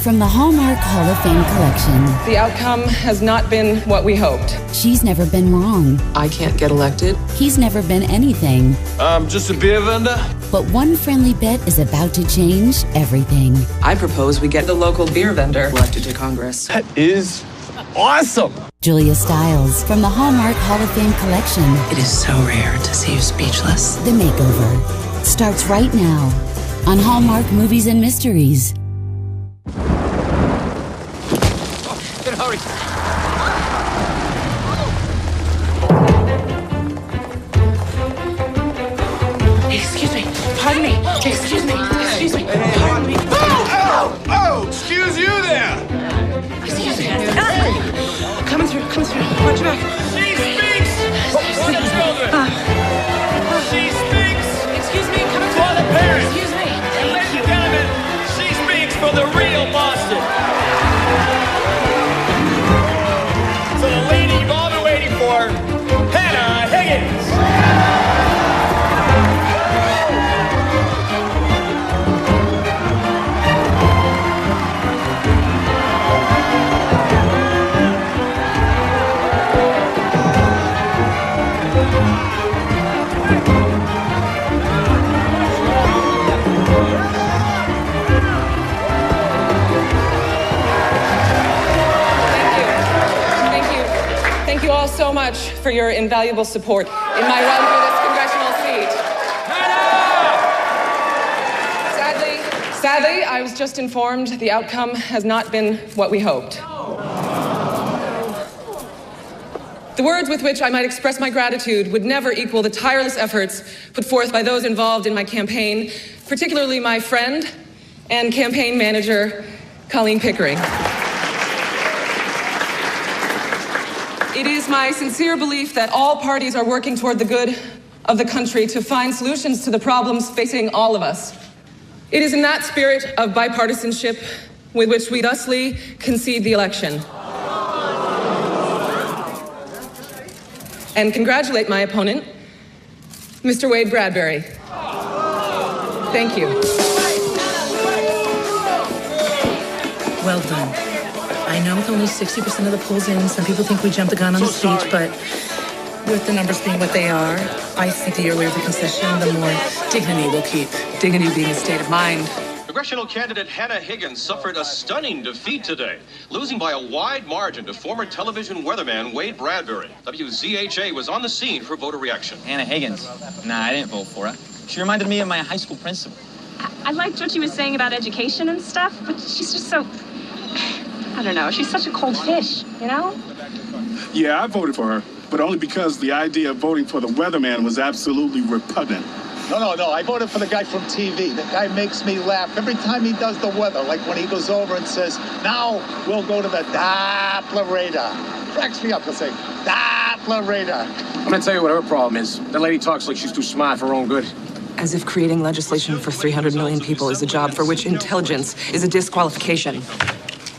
From the Hallmark Hall of Fame collection. The outcome has not been what we hoped. She's never been wrong. I can't get elected. He's never been anything. I'm just a beer vendor. But one friendly bit is about to change everything. I propose we get the local beer vendor elected to Congress. That is awesome. Julia Stiles from the Hallmark Hall of Fame collection. It is so rare to see you speechless. The Makeover starts right now on Hallmark Movies and Mysteries. In a hurry. Excuse me. Pardon me. Excuse me. Excuse me. Pardon me. Oh, excuse you there. Excuse me. Coming through. Coming through. Watch your back. She speaks for the children. She speaks Excuse me. Coming for the through. parents. Excuse me. And ladies and gentlemen, she speaks for the real Boston. So the lady you've all been waiting for, Hannah Higgins. Thank you all so much for your invaluable support in my run for this congressional seat. Sadly, I was just informed the outcome has not been what we hoped. The words with which I might express my gratitude would never equal the tireless efforts put forth by those involved in my campaign, particularly my friend and campaign manager, Colleen Pickering. It is my sincere belief that all parties are working toward the good of the country to find solutions to the problems facing all of us. It is in that spirit of bipartisanship with which we thusly concede the election. And congratulate my opponent, Mr. Wade Bradbury. Thank you. Well done. I know with only 60% of the polls in, some people think we jumped the gun on the speech, but with the numbers being what they are, I think the earlier the concession, the more dignity we'll keep. Dignity being a state of mind. Congressional candidate Hannah Higgins suffered a stunning defeat today, losing by a wide margin to former television weatherman Wade Bradbury. WZHA was on the scene for voter reaction. Hannah Higgins. Nah, I didn't vote for her. She reminded me of my high school principal. I liked what she was saying about education and stuff, but she's just so, I don't know, she's such a cold fish, you know? Yeah, I voted for her, but only because the idea of voting for the weatherman was absolutely repugnant. No, I voted for the guy from TV. The guy makes me laugh every time he does the weather, like when he goes over and says, now we'll go to the Doppler radar. Cracks me up to say, Doppler radar. I'm gonna tell you what her problem is. The lady talks like she's too smart for her own good. As if creating legislation for 300 million people is a job for which intelligence is a disqualification.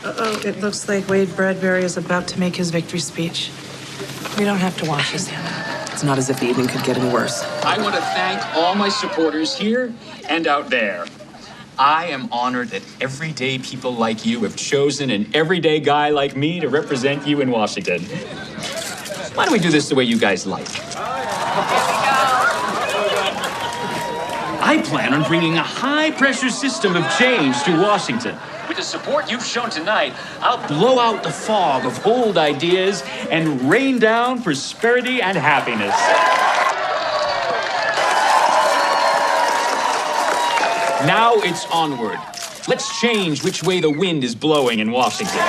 Uh-oh, it looks like Wade Bradbury is about to make his victory speech. We don't have to watch this, Hannah. It's not as if the evening could get any worse. I want to thank all my supporters here and out there. I am honored that everyday people like you have chosen an everyday guy like me to represent you in Washington. Why don't we do this the way you guys like? I plan on bringing a high-pressure system of change to Washington. With the support you've shown tonight, I'll blow out the fog of old ideas and rain down prosperity and happiness. Now it's onward. Let's change which way the wind is blowing in Washington.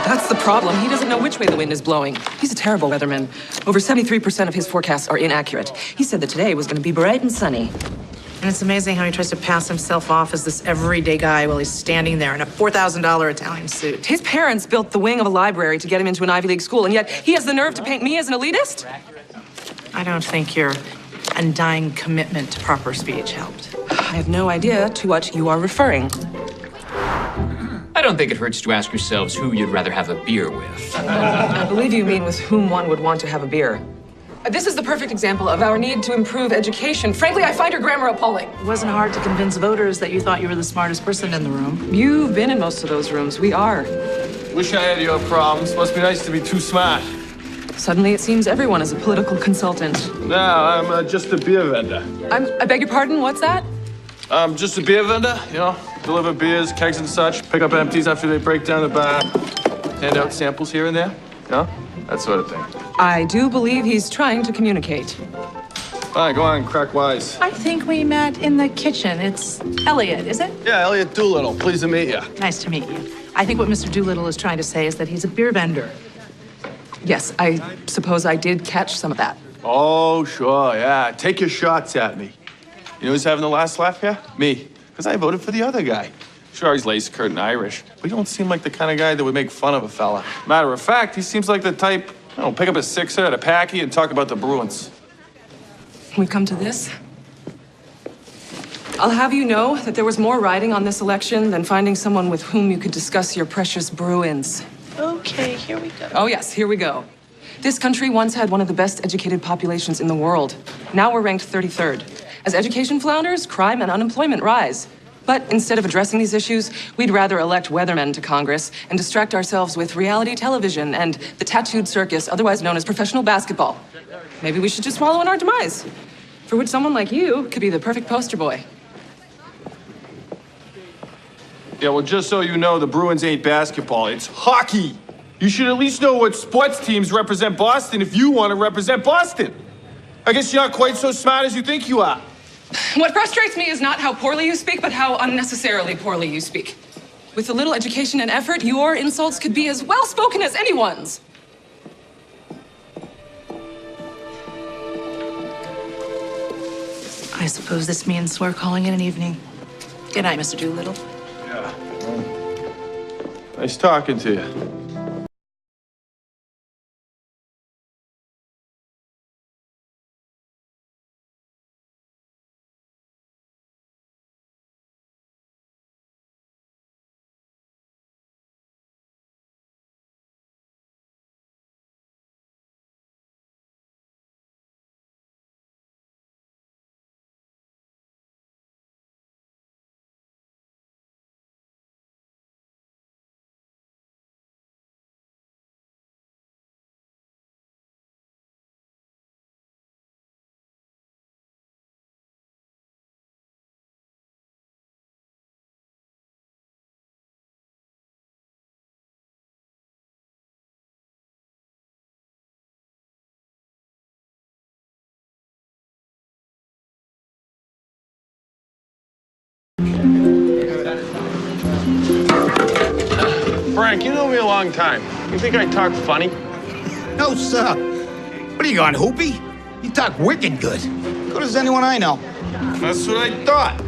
That's the problem. He doesn't know which way the wind is blowing. He's a terrible weatherman. Over 73% of his forecasts are inaccurate. He said that today was going to be bright and sunny. And it's amazing how he tries to pass himself off as this everyday guy while he's standing there in a $4,000 Italian suit. His parents built the wing of a library to get him into an Ivy League school, and yet he has the nerve to paint me as an elitist? I don't think your undying commitment to proper speech helped. I have no idea to what you are referring. I don't think it hurts to ask yourselves who you'd rather have a beer with. I believe you mean with whom one would want to have a beer. This is the perfect example of our need to improve education. Frankly, I find your grammar appalling. It wasn't hard to convince voters that you thought you were the smartest person in the room. You've been in most of those rooms. We are. Wish I had your problems. Must be nice to be too smart. Suddenly, it seems everyone is a political consultant. No, I'm just a beer vendor. I beg your pardon, what's that? I'm just a beer vendor, you know, deliver beers, kegs and such, pick up empties after they break down the bar, hand out samples here and there, you know, that sort of thing. I do believe he's trying to communicate. All right, go on, crack wise. I think we met in the kitchen. It's Elliot, is it? Yeah, Elliot Doolittle, pleased to meet you. Nice to meet you. I think what Mr. Doolittle is trying to say is that he's a beer vendor. Yes, I suppose I did catch some of that. Oh, sure, yeah. Take your shots at me. You know who's having the last laugh here? Me, because I voted for the other guy. Sure, he's lace-curtain Irish, but he don't seem like the kind of guy that would make fun of a fella. Matter of fact, he seems like the type, I don't know, pick up a sixer at a packy and talk about the Bruins. We've come to this. I'll have you know that there was more riding on this election than finding someone with whom you could discuss your precious Bruins. Okay, here we go. Oh, yes, here we go. This country once had one of the best educated populations in the world. Now we're ranked 33rd. As education flounders, crime and unemployment rise. But instead of addressing these issues, we'd rather elect weathermen to Congress and distract ourselves with reality television and the tattooed circus, otherwise known as professional basketball. Maybe we should just wallow in our demise, for which someone like you could be the perfect poster boy. Yeah, well, just so you know, the Bruins ain't basketball, it's hockey. You should at least know what sports teams represent Boston if you want to represent Boston. I guess you're not quite so smart as you think you are. What frustrates me is not how poorly you speak, but how unnecessarily poorly you speak. With a little education and effort, your insults could be as well-spoken as anyone's. I suppose this means we're calling it an evening. Good night, Mr. Doolittle. Yeah. Nice talking to you. Frank, you know me a long time. You think I talk funny? No, sir. What are you on, Hoopy? You talk wicked good. Good as anyone I know. That's what I thought.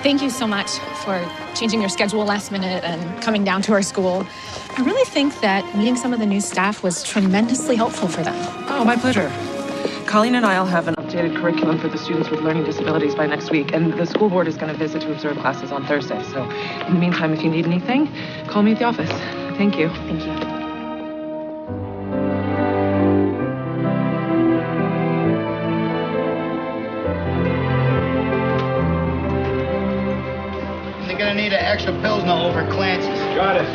Thank you so much for changing your schedule last minute and coming down to our school. I really think that meeting some of the new staff was tremendously helpful for them. Oh, my pleasure. Colleen and I will have an updated curriculum for the students with learning disabilities by next week, and the school board is going to visit to observe classes on Thursday. So in the meantime, if you need anything, call me at the office. Thank you. Thank you. Gonna need an extra Pilsner over Clancy's. Got it.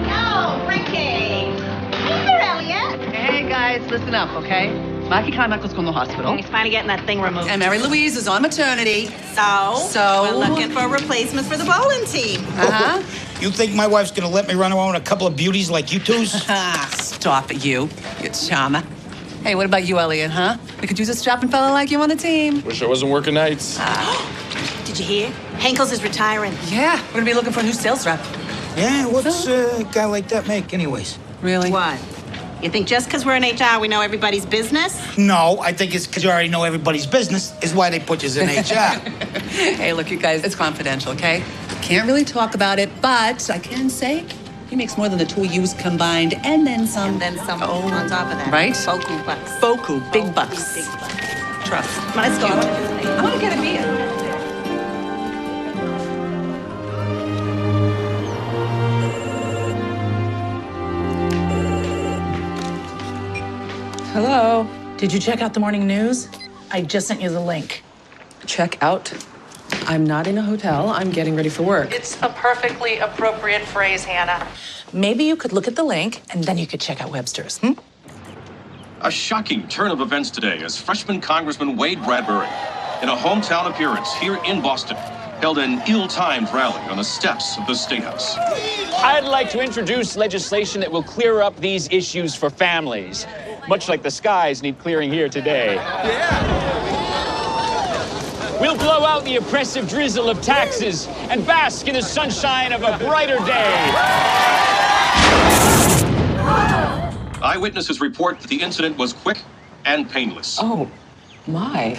No, Ricky. Hey there, Elliot. Hey, guys, listen up, okay? Mikey Carmichael's going to the hospital. He's finally getting that thing removed. And Mary Louise is on maternity. So we're looking for replacements for the bowling team. Uh-huh. You think my wife's gonna let me run around with a couple of beauties like you two's? Stop it, you charmer. Hey, what about you, Elliot, huh? We could use a strapping fella like you on the team. Wish I wasn't working nights. Did you hear? Henkel's is retiring. Yeah, we're going to be looking for a new sales rep. Yeah, what's a guy like that make anyways? Really? What? You think just because we're in HR, we know everybody's business? No, I think it's because you already know everybody's business is why they put you in HR. Hey, look, you guys, it's confidential, okay? Can't really talk about it, but I can say he makes more than the two of yous combined, and then some. And then some on top of that. Right? Boku bucks. Boku, big bucks. Big bucks. Trust. Let's go. I want to get a beer. Hello. Did you check out the morning news? I just sent you the link. Check out. I'm not in a hotel. I'm getting ready for work. It's a perfectly appropriate phrase, Hannah. Maybe you could look at the link, and then you could check out Webster's, A shocking turn of events today as freshman Congressman Wade Bradbury, in a hometown appearance here in Boston, held an ill-timed rally on the steps of the State House. I'd like to introduce legislation that will clear up these issues for families, much like the skies need clearing here today. We'll blow out the oppressive drizzle of taxes and bask in the sunshine of a brighter day. Eyewitnesses report that the incident was quick and painless. Oh, my.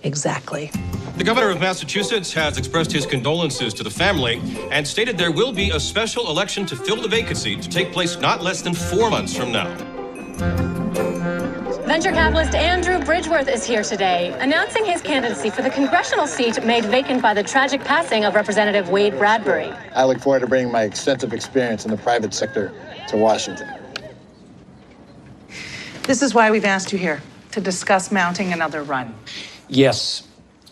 Exactly. The governor of Massachusetts has expressed his condolences to the family and stated there will be a special election to fill the vacancy to take place not less than 4 months from now. Venture capitalist Andrew Bridgeworth is here today, announcing his candidacy for the congressional seat made vacant by the tragic passing of Representative Wade Bradbury. I look forward to bringing my extensive experience in the private sector to Washington. This is why we've asked you here, to discuss mounting another run. Yes,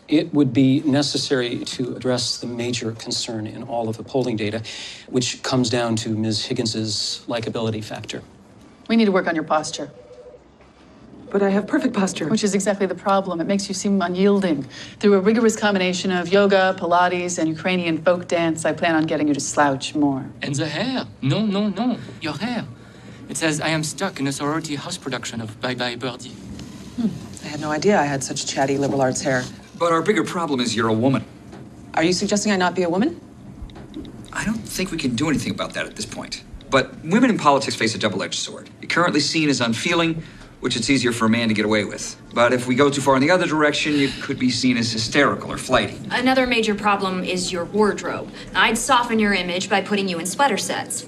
it would be necessary to address the major concern in all of the polling data, which comes down to Ms. Higgins's likability factor. We need to work on your posture. But I have perfect posture. Which is exactly the problem. It makes you seem unyielding. Through a rigorous combination of yoga, Pilates, and Ukrainian folk dance, I plan on getting you to slouch more. And the hair. No, your hair. It says, I am stuck in a sorority house production of Bye Bye Birdie. I had no idea I had such chatty liberal arts hair. But our bigger problem is you're a woman. Are you suggesting I not be a woman? I don't think we can do anything about that at this point. But women in politics face a double-edged sword. You're currently seen as unfeeling, which it's easier for a man to get away with. But if we go too far in the other direction, you could be seen as hysterical or flighty. Another major problem is your wardrobe. I'd soften your image by putting you in sweater sets.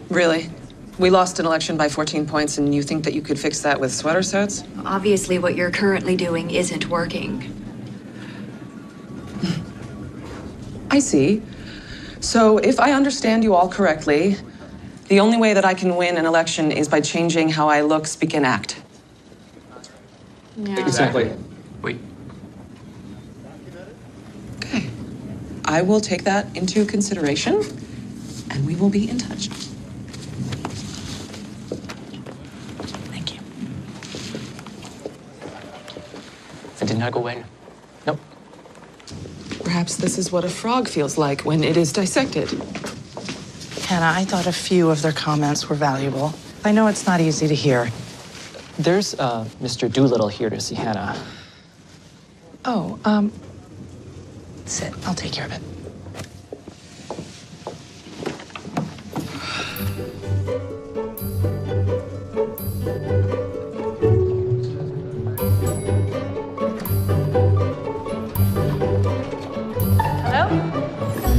Really? We lost an election by 14 points, and you think that you could fix that with sweater sets? Obviously, what you're currently doing isn't working. I see. So if I understand you all correctly, the only way that I can win an election is by changing how I look, speak, and act. Yeah. Exactly. Wait. Okay. I will take that into consideration, and we will be in touch. Thank you. I did not go in. Nope. Perhaps this is what a frog feels like when it is dissected. Hannah, I thought a few of their comments were valuable. I know it's not easy to hear. There's Mr. Doolittle here to see Hannah. Oh, sit. I'll take care of it.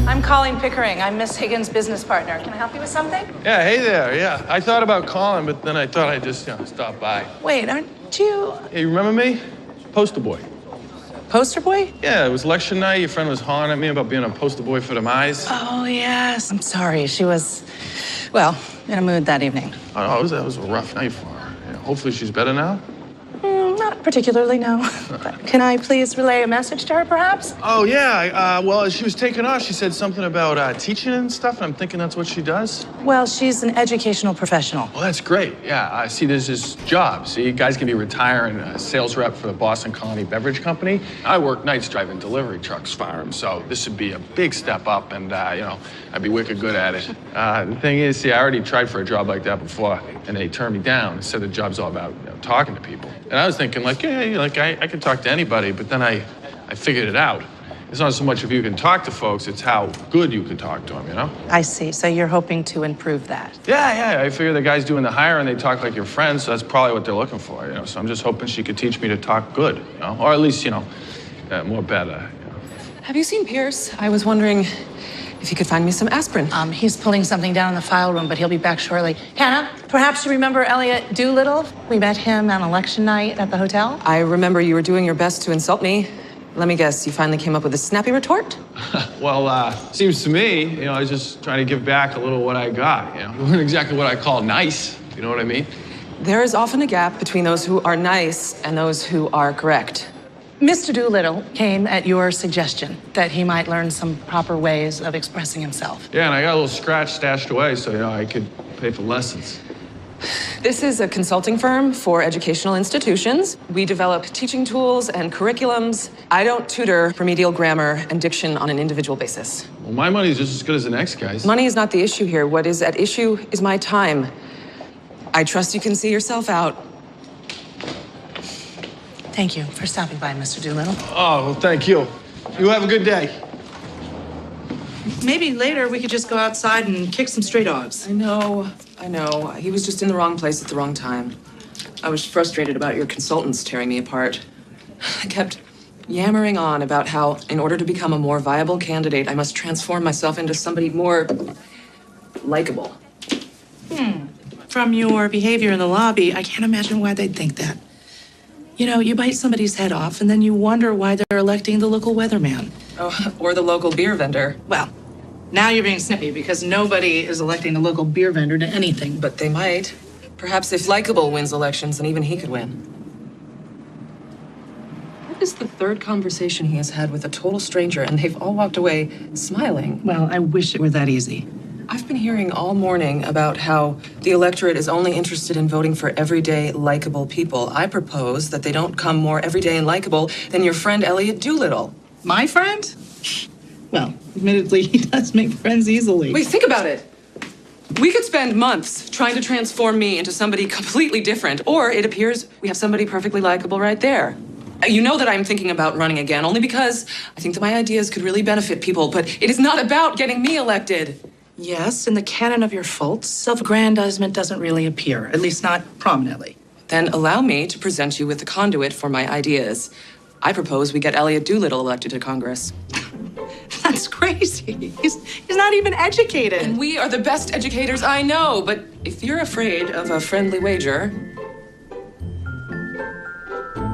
I'm Colleen Pickering. I'm Miss Higgins' business partner. Can I help you with something? Yeah, hey there, yeah. I thought about calling, but then I thought I'd just, stop by. Wait, aren't you... Hey, you remember me? Poster boy. Poster boy? Yeah, it was election night. Your friend was hollering at me about being a poster boy for the mice. Oh, yes. I'm sorry. She was, well, in a mood that evening. Oh, that was a rough night for her. Yeah, hopefully she's better now. Not particularly, no. But can I please relay a message to her, perhaps? Oh, yeah. Well, as she was taking off, she said something about teaching and stuff, and I'm thinking that's what she does. Well, she's an educational professional. Well, that's great. Yeah, see, there's this job. See, guys can be retiring a sales rep for the Boston Colony Beverage Company. I work nights driving delivery trucks for him, so this would be a big step up, and, I'd be wicked good at it. The thing is, see, I already tried for a job like that before, and they turned me down and said the job's all about talking to people. And I was thinking, I could talk to anybody, but then I figured it out. It's not so much if you can talk to folks, it's how good you can talk to them, you know? I see. So you're hoping to improve that. Yeah. I figure the guy's doing the hiring, they talk like your friends, so that's probably what they're looking for, you know? So I'm just hoping she could teach me to talk good, you know? Or at least, you know, more better, you know? Have you seen Pierce? I was wondering if he could find me some aspirin. He's pulling something down in the file room, but he'll be back shortly. Hannah, perhaps you remember Elliot Doolittle? We met him on election night at the hotel. I remember you were doing your best to insult me. Let me guess, you finally came up with a snappy retort? Well, seems to me, you know, I was just trying to give back a little what I got, you know? It wasn't exactly what I call nice, you know what I mean? There is often a gap between those who are nice and those who are correct. Mr. Doolittle came at your suggestion that he might learn some proper ways of expressing himself. Yeah, and I got a little scratch stashed away so, you know, I could pay for lessons. This is a consulting firm for educational institutions. We develop teaching tools and curriculums. I don't tutor remedial grammar and diction on an individual basis. Well, my money's just as good as the next guy's. Money is not the issue here. What is at issue is my time. I trust you can see yourself out. Thank you for stopping by, Mr. Doolittle. Oh, well, thank you. You have a good day. Maybe later we could just go outside and kick some stray dogs. I know. He was just in the wrong place at the wrong time. I was frustrated about your consultants tearing me apart. I kept yammering on about how, in order to become a more viable candidate, I must transform myself into somebody more likable. From your behavior in the lobby, I can't imagine why they'd think that. You know, you bite somebody's head off, and then you wonder why they're electing the local weatherman. Oh, or the local beer vendor. Well, now you're being snippy because nobody is electing the local beer vendor to anything. But they might. Perhaps if likable wins elections, then even he could win. What is the third conversation he has had with a total stranger, and they've all walked away smiling? Well, I wish it were that easy. I've been hearing all morning about how the electorate is only interested in voting for everyday, likable people. I propose that they don't come more everyday and likable than your friend Elliot Doolittle. My friend? Well, admittedly, he does make friends easily. Wait, think about it. We could spend months trying to transform me into somebody completely different, or it appears we have somebody perfectly likable right there. You know that I'm thinking about running again, only because I think that my ideas could really benefit people, but it is not about getting me elected. Yes, in the canon of your faults, self-aggrandizement doesn't really appear, at least not prominently. Then allow me to present you with the conduit for my ideas. I propose we get Elliot Doolittle elected to Congress. That's crazy. He's not even educated. And we are the best educators I know, but if you're afraid of a friendly wager...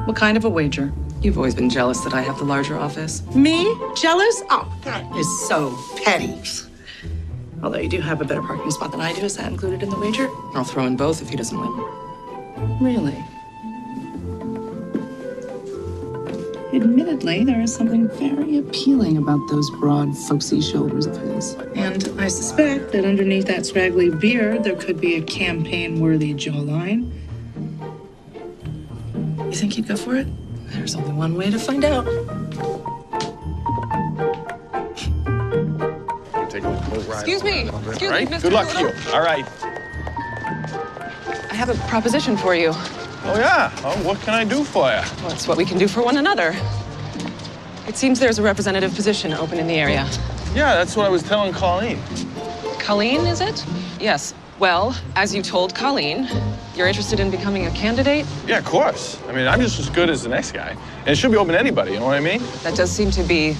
What kind of a wager? You've always been jealous that I have the larger office. Me? Jealous? Oh, that is so petty. Although you do have a better parking spot than I do. Is that included in the wager? I'll throw in both if he doesn't win. Really? Admittedly, there is something very appealing about those broad, folksy shoulders of his. And I suspect that underneath that scraggly beard, there could be a campaign-worthy jawline. You think he'd go for it? There's only one way to find out. Take a boat ride. Excuse me, Right? Mr. Good luck to you. Doolittle. All right. I have a proposition for you. Oh, yeah? Oh, what can I do for you? Well, it's what we can do for one another. It seems there's a representative position open in the area. Yeah, that's what I was telling Colleen. Colleen, is it? Yes. Well, as you told Colleen, you're interested in becoming a candidate? Yeah, of course. I mean, I'm just as good as the next guy. And it should be open to anybody, you know what I mean? That does seem to be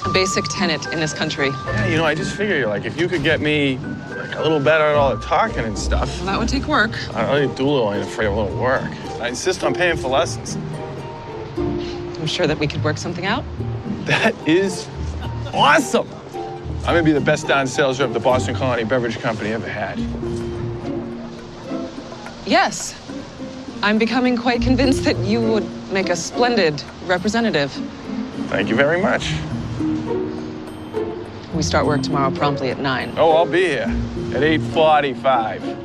a basic tenet in this country. Yeah, you know, I just figure, like, if you could get me, like, a little better at all the talking and stuff. Well, that would take work. I don't really do a little, ain't afraid of a little work. I insist on paying for lessons. I'm sure that we could work something out. That is awesome. I'm gonna be the best down sales rep the Boston Colony Beverage Company ever had. Yes. I'm becoming quite convinced that you would make a splendid representative. Thank you very much. We start work tomorrow promptly at 9. Oh, I'll be here at 8:45.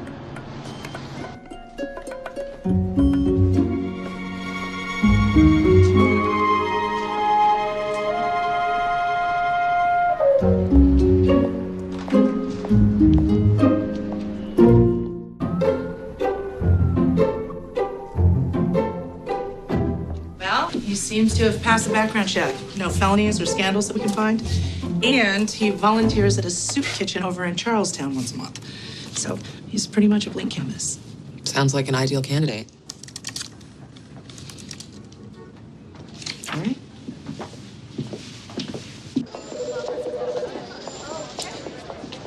He seems to have passed the background check. No felonies or scandals that we can find. And he volunteers at a soup kitchen over in Charlestown once a month. So he's pretty much a blank canvas. Sounds like an ideal candidate. All right.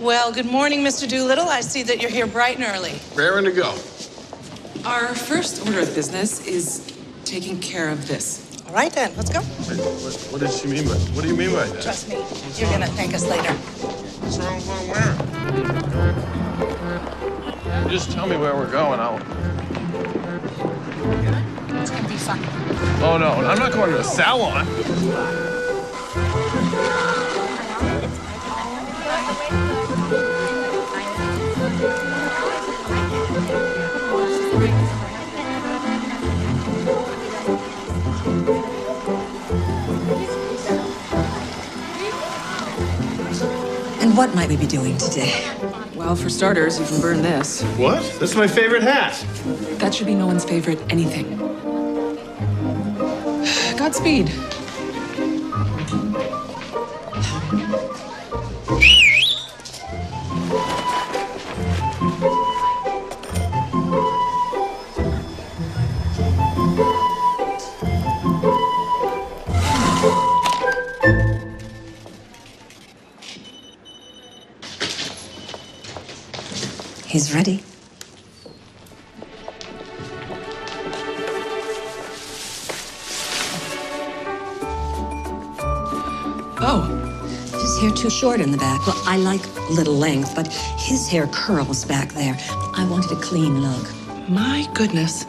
Well, good morning, Mr. Doolittle. I see that you're here bright and early. Raring to go. Our first order of business is taking care of this. All right, then. Let's go. Wait, what does she mean by? What do you mean by that? Trust me. You're going to thank us later. What's wrong with what I'm wearing? Just tell me where we're going. It's going to be fun. Oh, no. I'm not going to a salon. And what might we be doing today? Well, for starters, you can burn this. What? That's my favorite hat. That should be no one's favorite anything. Godspeed. He's ready. Oh. His hair too short in the back. Well, I like little length, but his hair curls back there. I wanted a clean look. My goodness.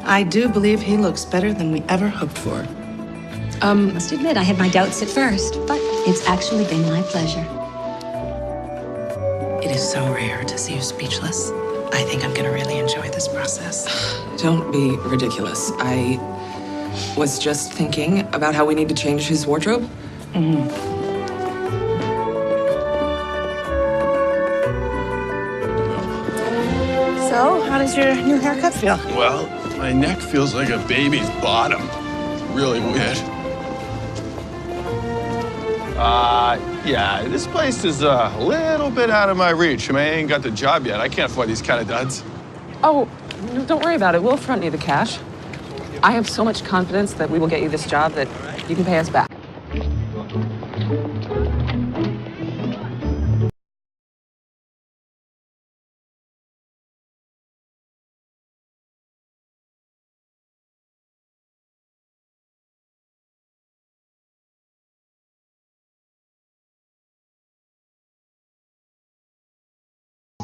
I do believe he looks better than we ever hoped for. Must admit, I had my doubts at first, but it's actually been my pleasure. It is so rare to see you speechless. I think I'm going to really enjoy this process. Don't be ridiculous. I was just thinking about how we need to change his wardrobe. Mm-hmm. So, how does your new haircut feel? Well, my neck feels like a baby's bottom. Really weird. Yeah, this place is a little bit out of my reach. I mean, I ain't got the job yet. I can't afford these kind of duds. Oh, don't worry about it. We'll front you the cash. I have so much confidence that we will get you this job that you can pay us back.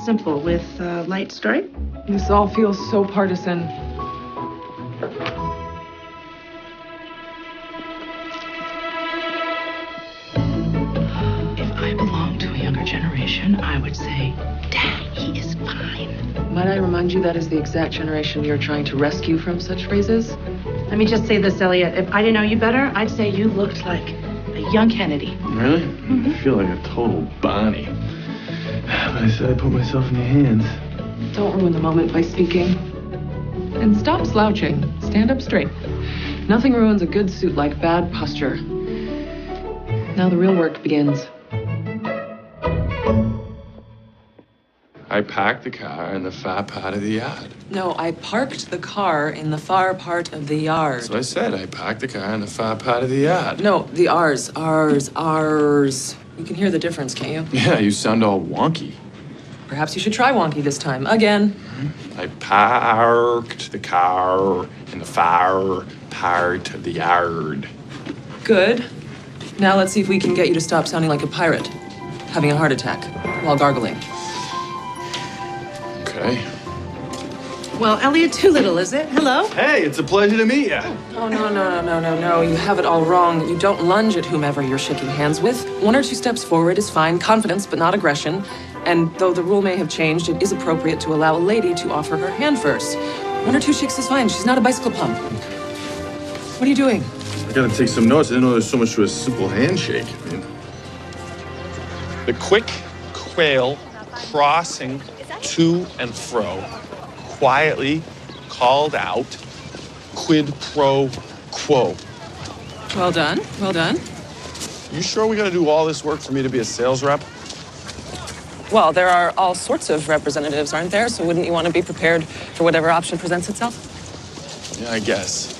Simple with light stripe. This all feels so partisan. If I belonged to a younger generation, I would say, Dad, he is fine. Might I remind you that is the exact generation you're trying to rescue from such phrases? Let me just say this, Elliot. If I didn't know you better, I'd say you looked like a young Kennedy. Really? I feel like a total Bonnie. But I said I put myself in your hands. Don't ruin the moment by speaking. And stop slouching. Stand up straight. Nothing ruins a good suit like bad posture. Now the real work begins. I parked the car in the far part of the yard. No, I parked the car in the far part of the yard. So I said I parked the car in the far part of the yard. No, the ours. You can hear the difference, can't you? Yeah, you sound all wonky. Perhaps you should try wonky this time. Again. I parked the car in the far part of the yard. Good. Now let's see if we can get you to stop sounding like a pirate, having a heart attack while gargling. Okay. Well, Elliot Doolittle, is it? Hello? Hey, it's a pleasure to meet you. Oh, no. You have it all wrong. You don't lunge at whomever you're shaking hands with. 1 or 2 steps forward is fine. Confidence, but not aggression. And though the rule may have changed, it is appropriate to allow a lady to offer her hand first. 1 or 2 shakes is fine. She's not a bicycle pump. What are you doing? I gotta take some notes. I didn't know there's so much to a simple handshake. I mean, the quick quail crossing to and fro, quietly called out, quid pro quo. Well done, well done. You sure we gotta do all this work for me to be a sales rep? Well, there are all sorts of representatives, aren't there? So wouldn't you want to be prepared for whatever option presents itself? Yeah, I guess.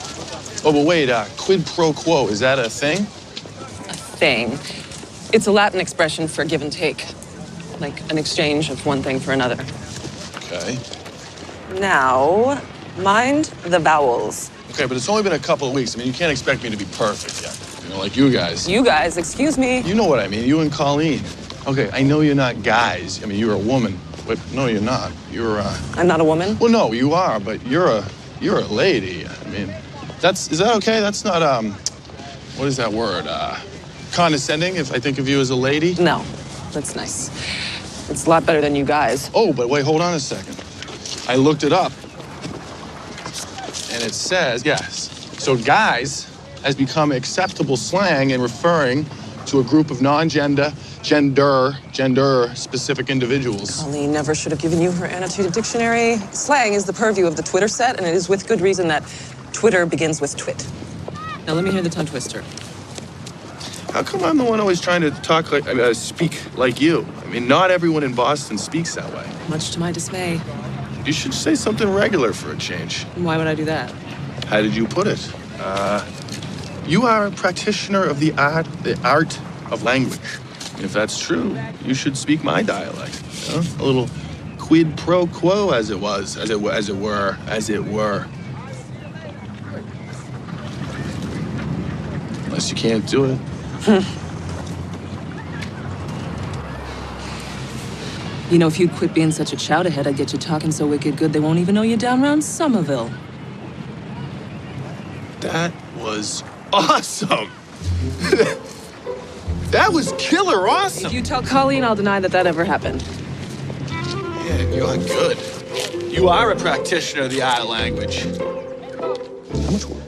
Oh, but wait, quid pro quo, is that a thing? A thing. It's a Latin expression for give and take. Like an exchange of one thing for another. Okay. Now, mind the vowels. Okay, but it's only been a couple of weeks. I mean, you can't expect me to be perfect yet. You know, like you guys. You guys, excuse me. You know what I mean, you and Colleen. Okay, I know you're not guys. I mean, you're a woman. But no, you're not. You're, I'm not a woman? Well, no, you are, but you're a lady. I mean, is that okay? That's not, what is that word? Condescending, if I think of you as a lady? No, that's nice. It's a lot better than you guys. Oh, but wait, hold on a second. I looked it up. And it says, yes. So guys has become acceptable slang in referring to a group of gender-specific individuals. Colleen never should have given you her annotated dictionary. Slang is the purview of the Twitter set, and it is with good reason that Twitter begins with twit. Now let me hear the tongue twister. How come I'm the one always trying to speak like you? I mean, not everyone in Boston speaks that way. Much to my dismay. You should say something regular for a change. Why would I do that? How did you put it? You are a practitioner of the art of language. If that's true, you should speak my dialect. You know? A little quid pro quo, as it were. Unless you can't do it. You know, if you'd quit being such a chowderhead, I'd get you talking so wicked good they won't even know you down around Somerville. That was awesome. That was killer awesome. If you tell Colleen, I'll deny that ever happened. Yeah, you're good. You are a practitioner of the art of language. How much work?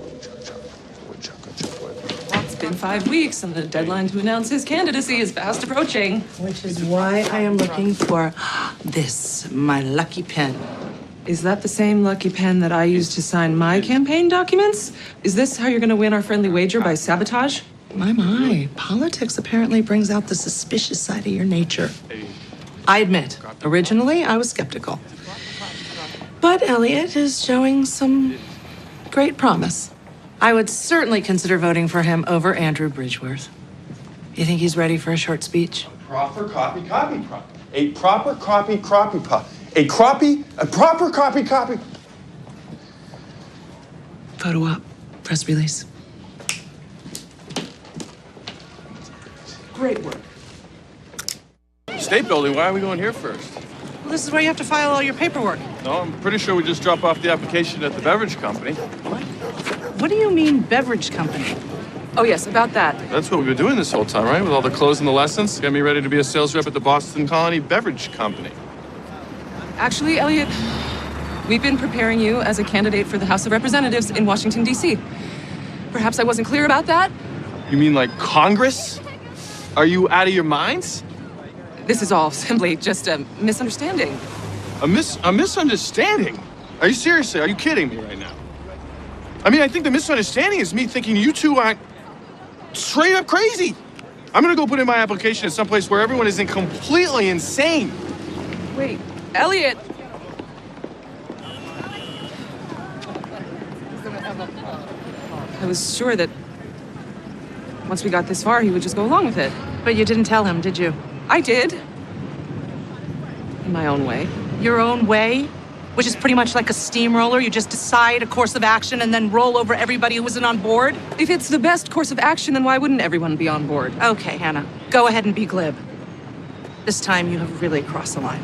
It's been 5 weeks, and the deadline to announce his candidacy is fast approaching. Which is why I am looking for this, my lucky pen. Is that the same lucky pen that I used to sign my campaign documents? Is this how you're going to win our friendly wager, by sabotage? My. Politics apparently brings out the suspicious side of your nature. I admit, originally I was skeptical. But Elliot is showing some great promise. I would certainly consider voting for him over Andrew Bridgeworth. You think he's ready for a short speech? Proper copy. A proper copy. A proper copy. Photo op. Press release. Great work. State building, why are we going here first? Well, this is where you have to file all your paperwork. No, I'm pretty sure we just drop off the application at the beverage company. What do you mean, beverage company? Oh, yes, about that. That's what we've been doing this whole time, right? With all the clothes and the lessons. Got me ready to be a sales rep at the Boston Colony Beverage Company. Actually, Elliot, we've been preparing you as a candidate for the House of Representatives in Washington, D.C. Perhaps I wasn't clear about that? You mean like Congress? Are you out of your minds? This is all simply just a misunderstanding. A misunderstanding? Are you seriously? Are you kidding me right now? I mean, I think the misunderstanding is me thinking you two aren't straight up crazy. I'm gonna go put in my application at someplace where everyone isn't completely insane. Wait, Elliot! I was sure that once we got this far, he would just go along with it. But you didn't tell him, did you? I did. In my own way. Your own way? Which is pretty much like a steamroller. You just decide a course of action and then roll over everybody who isn't on board? If it's the best course of action, then why wouldn't everyone be on board? Okay, Hannah. Go ahead and be glib. This time you have really crossed the line.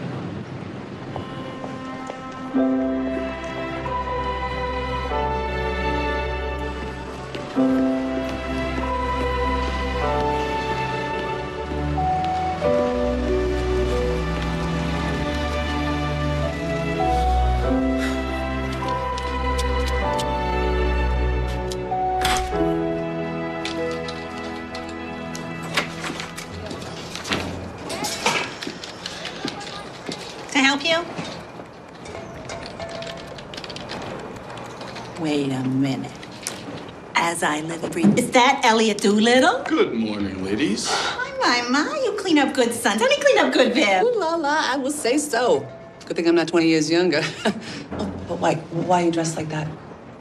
as I live and breathe. Is that Elliot Doolittle? Good morning, ladies. My, you clean up good, son. Don't he clean up good, Viv? Ooh la la, I will say so. Good thing I'm not 20 years younger. Oh, but why are you dressed like that?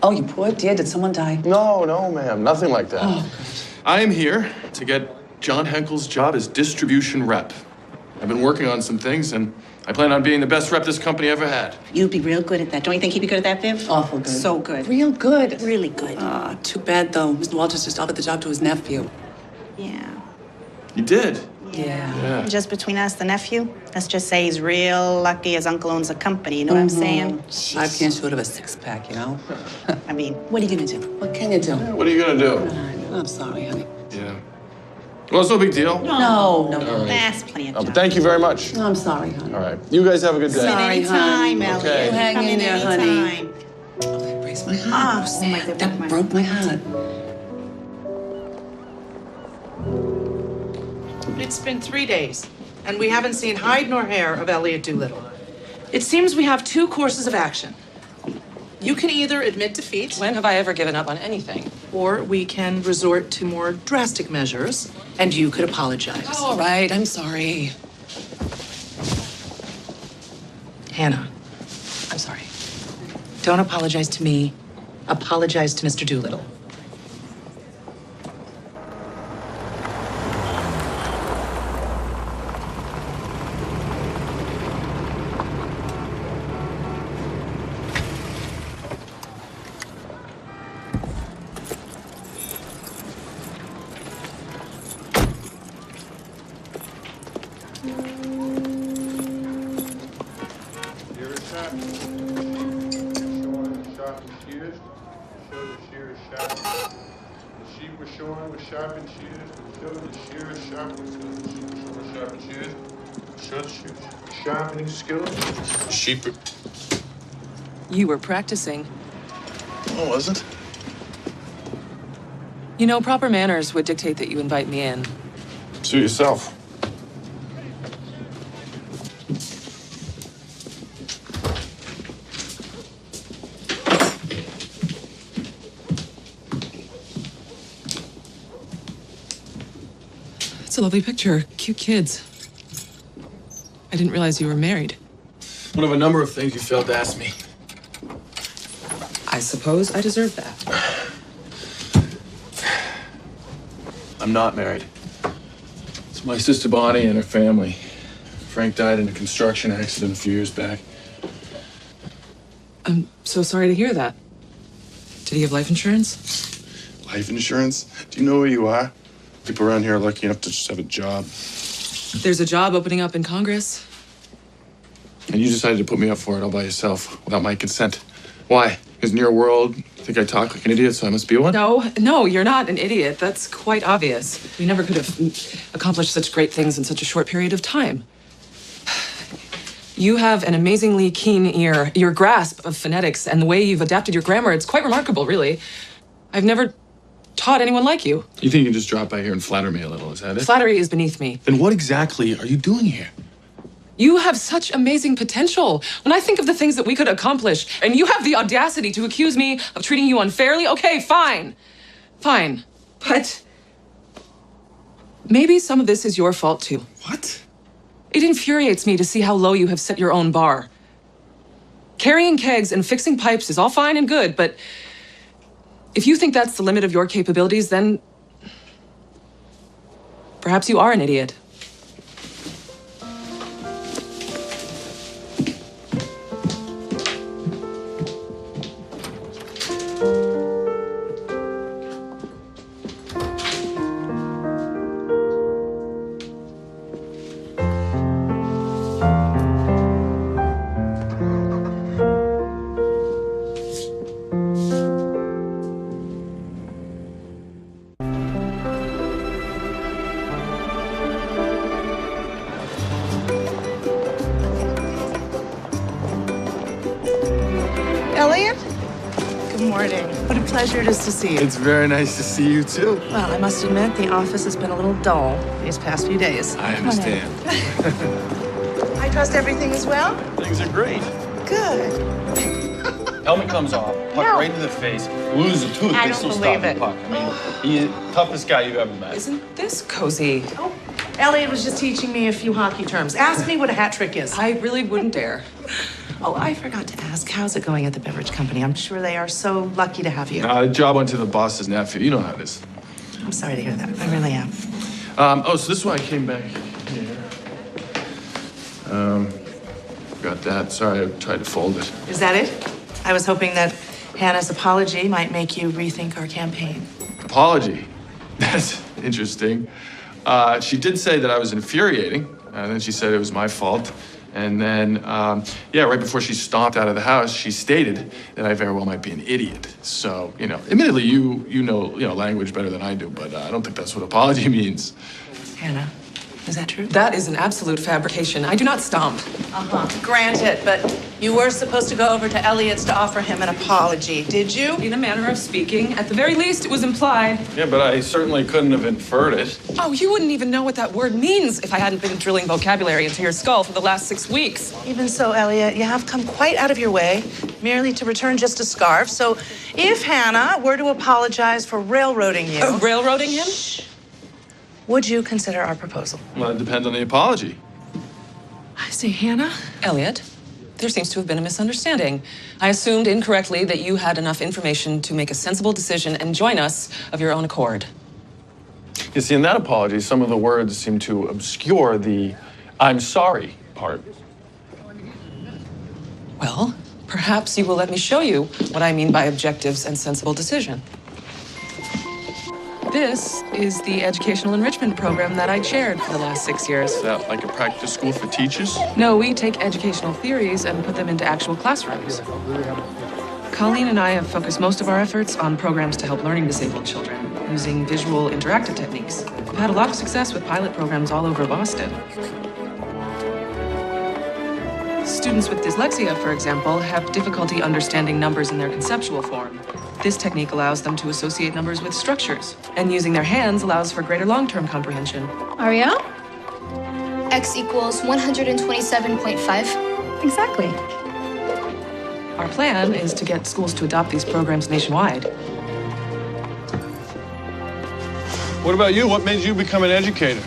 Oh, you poor dear, did someone die? No, ma'am, nothing like that. Oh, I am here to get John Henkel's job as distribution rep. I've been working on some things, and I plan on being the best rep this company ever had. You'd be real good at that. Don't you think he'd be good at that, Viv? Awful good. So good. Real good. Really good. Too bad, though. Mr. Walters just offered the job to his nephew. Yeah. You did? Yeah. Just between us, the nephew, let's just say he's real lucky his uncle owns a company, you know what I'm saying? 5 cans short of a six-pack, you know? I mean, what are you gonna do? What can you do? Yeah, what are you gonna do? I'm sorry, honey. Yeah. Well, it's no big deal. No. All right. That's plenty of But time. thank you very much. No, I'm sorry, honey. All right. You guys have a good day. Sorry, Anytime, honey. Elliot. Okay. You hang Come in there, honey. anytime. Oh, that breaks my heart. Oh, my God, That broke my heart. It's been 3 days, and we haven't seen hide nor hair of Elliot Doolittle. It seems we have 2 courses of action. You can either admit defeat. When have I ever given up on anything? Or we can resort to more drastic measures, and you could apologize. Oh, all right, I'm sorry. Hannah, I'm sorry. Don't apologize to me. Apologize to Mr. Doolittle. Sharpening skills. Sheep. You were practicing. Oh, wasn't? You know, proper manners would dictate that you invite me in. Suit yourself. It's a lovely picture. Cute kids. I didn't realize you were married. One of a number of things you failed to ask me. I suppose I deserve that. I'm not married. It's my sister Bonnie and her family. Frank died in a construction accident a few years back. I'm so sorry to hear that. Did he have life insurance? Life insurance? Do you know where you are? People around here are lucky enough to just have a job. There's a job opening up in Congress. And you decided to put me up for it all by yourself, without my consent. Why? Because in your world, you think I talk like an idiot, so I must be one? No, you're not an idiot. That's quite obvious. We never could have accomplished such great things in such a short period of time. You have an amazingly keen ear. Your grasp of phonetics and the way you've adapted your grammar, it's quite remarkable, really. I've never taught anyone like you. You think you can just drop by here and flatter me a little, is that it? Flattery is beneath me. Then what exactly are you doing here? You have such amazing potential. When I think of the things that we could accomplish, and you have the audacity to accuse me of treating you unfairly, okay, fine. Fine. But maybe some of this is your fault, too. What? It infuriates me to see how low you have set your own bar. Carrying kegs and fixing pipes is all fine and good, but if you think that's the limit of your capabilities, then perhaps you are an idiot. Elliot? Good morning. What a pleasure it is to see you. It's very nice to see you, too. Well, I must admit, the office has been a little dull these past few days. I understand. I trust everything is well? Things are great. Good. Helmet comes off, puck right into the face, lose a tooth, I they don't still believe stop the it. puck. I mean, he's the toughest guy you've ever met. Isn't this cozy? Oh, Elliot was just teaching me a few hockey terms. Ask me what a hat trick is. I really wouldn't dare. Oh, I forgot to ask, how's it going at the beverage company? I'm sure they are so lucky to have you. The job went to the boss's nephew. You know how it is. I'm sorry to hear that. I really am. So this is why I came back here. Got that. Sorry, I tried to fold it. Is that it? I was hoping that Hannah's apology might make you rethink our campaign. Apology. That's interesting. She did say that I was infuriating, and then she said it was my fault. And then, right before she stomped out of the house, she stated that I very well might be an idiot. So, admittedly, you know language better than I do, but I don't think that's what apology means. Hannah, is that true? That is an absolute fabrication. I do not stomp. Granted, but you were supposed to go over to Elliot's to offer him an apology, did you? In a manner of speaking. At the very least, it was implied. Yeah, but I certainly couldn't have inferred it. Oh, you wouldn't even know what that word means if I hadn't been drilling vocabulary into your skull for the last 6 weeks. Even so, Elliot, you have come quite out of your way merely to return just a scarf. So if Hannah were to apologize for railroading you... Railroading him? Would you consider our proposal? Well, it depends on the apology. I see, Hannah. Elliot, there seems to have been a misunderstanding. I assumed incorrectly that you had enough information to make a sensible decision and join us of your own accord. You see, in that apology, some of the words seem to obscure the "I'm sorry" part. Well, perhaps you will let me show you what I mean by objectives and sensible decision. This is the educational enrichment program that I chaired for the last 6 years. Is that like a practice school for teachers? No, we take educational theories and put them into actual classrooms. Colleen and I have focused most of our efforts on programs to help learning disabled children using visual interactive techniques. We've had a lot of success with pilot programs all over Boston. Students with dyslexia, for example, have difficulty understanding numbers in their conceptual form. This technique allows them to associate numbers with structures, and using their hands allows for greater long-term comprehension. Ariel? X equals 127.5. Exactly. Our plan is to get schools to adopt these programs nationwide. What about you? What made you become an educator?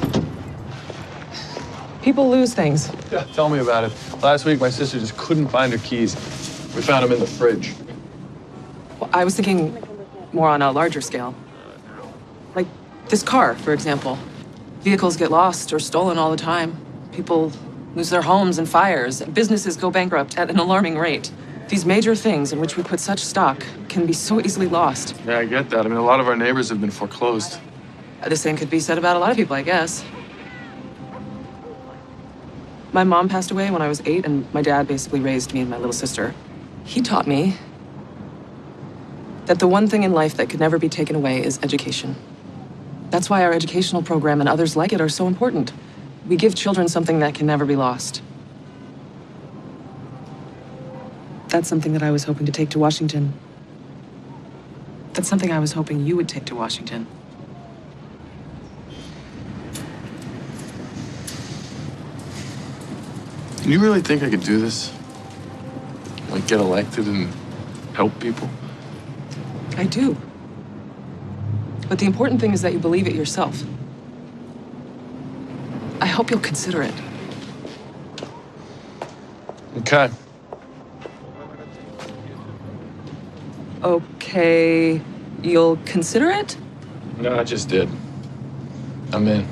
People lose things. Yeah, tell me about it. Last week, my sister just couldn't find her keys. We found them in the fridge. Well, I was thinking more on a larger scale. Like this car, for example. Vehicles get lost or stolen all the time. People lose their homes in fires. Businesses go bankrupt at an alarming rate. These major things in which we put such stock can be so easily lost. Yeah, I get that. I mean, a lot of our neighbors have been foreclosed. The same could be said about a lot of people, I guess. My mom passed away when I was 8, and my dad basically raised me and my little sister. He taught me that the one thing in life that could never be taken away is education. That's why our educational program and others like it are so important. We give children something that can never be lost. That's something that I was hoping to take to Washington. That's something I was hoping you would take to Washington. Do you really think I could do this? Like, get elected and help people? I do. But the important thing is that you believe it yourself. I hope you'll consider it. Okay. Okay, you'll consider it? No, I just did. I'm in.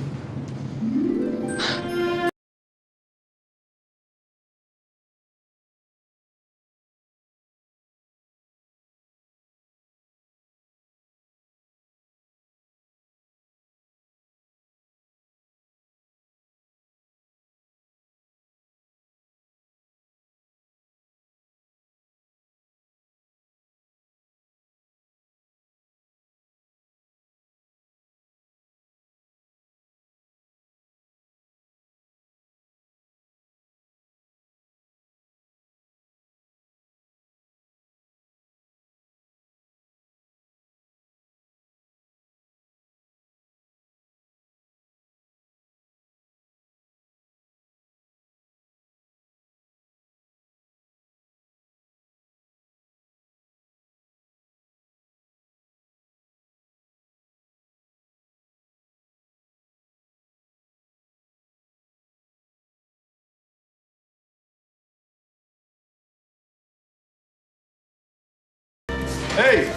Hey!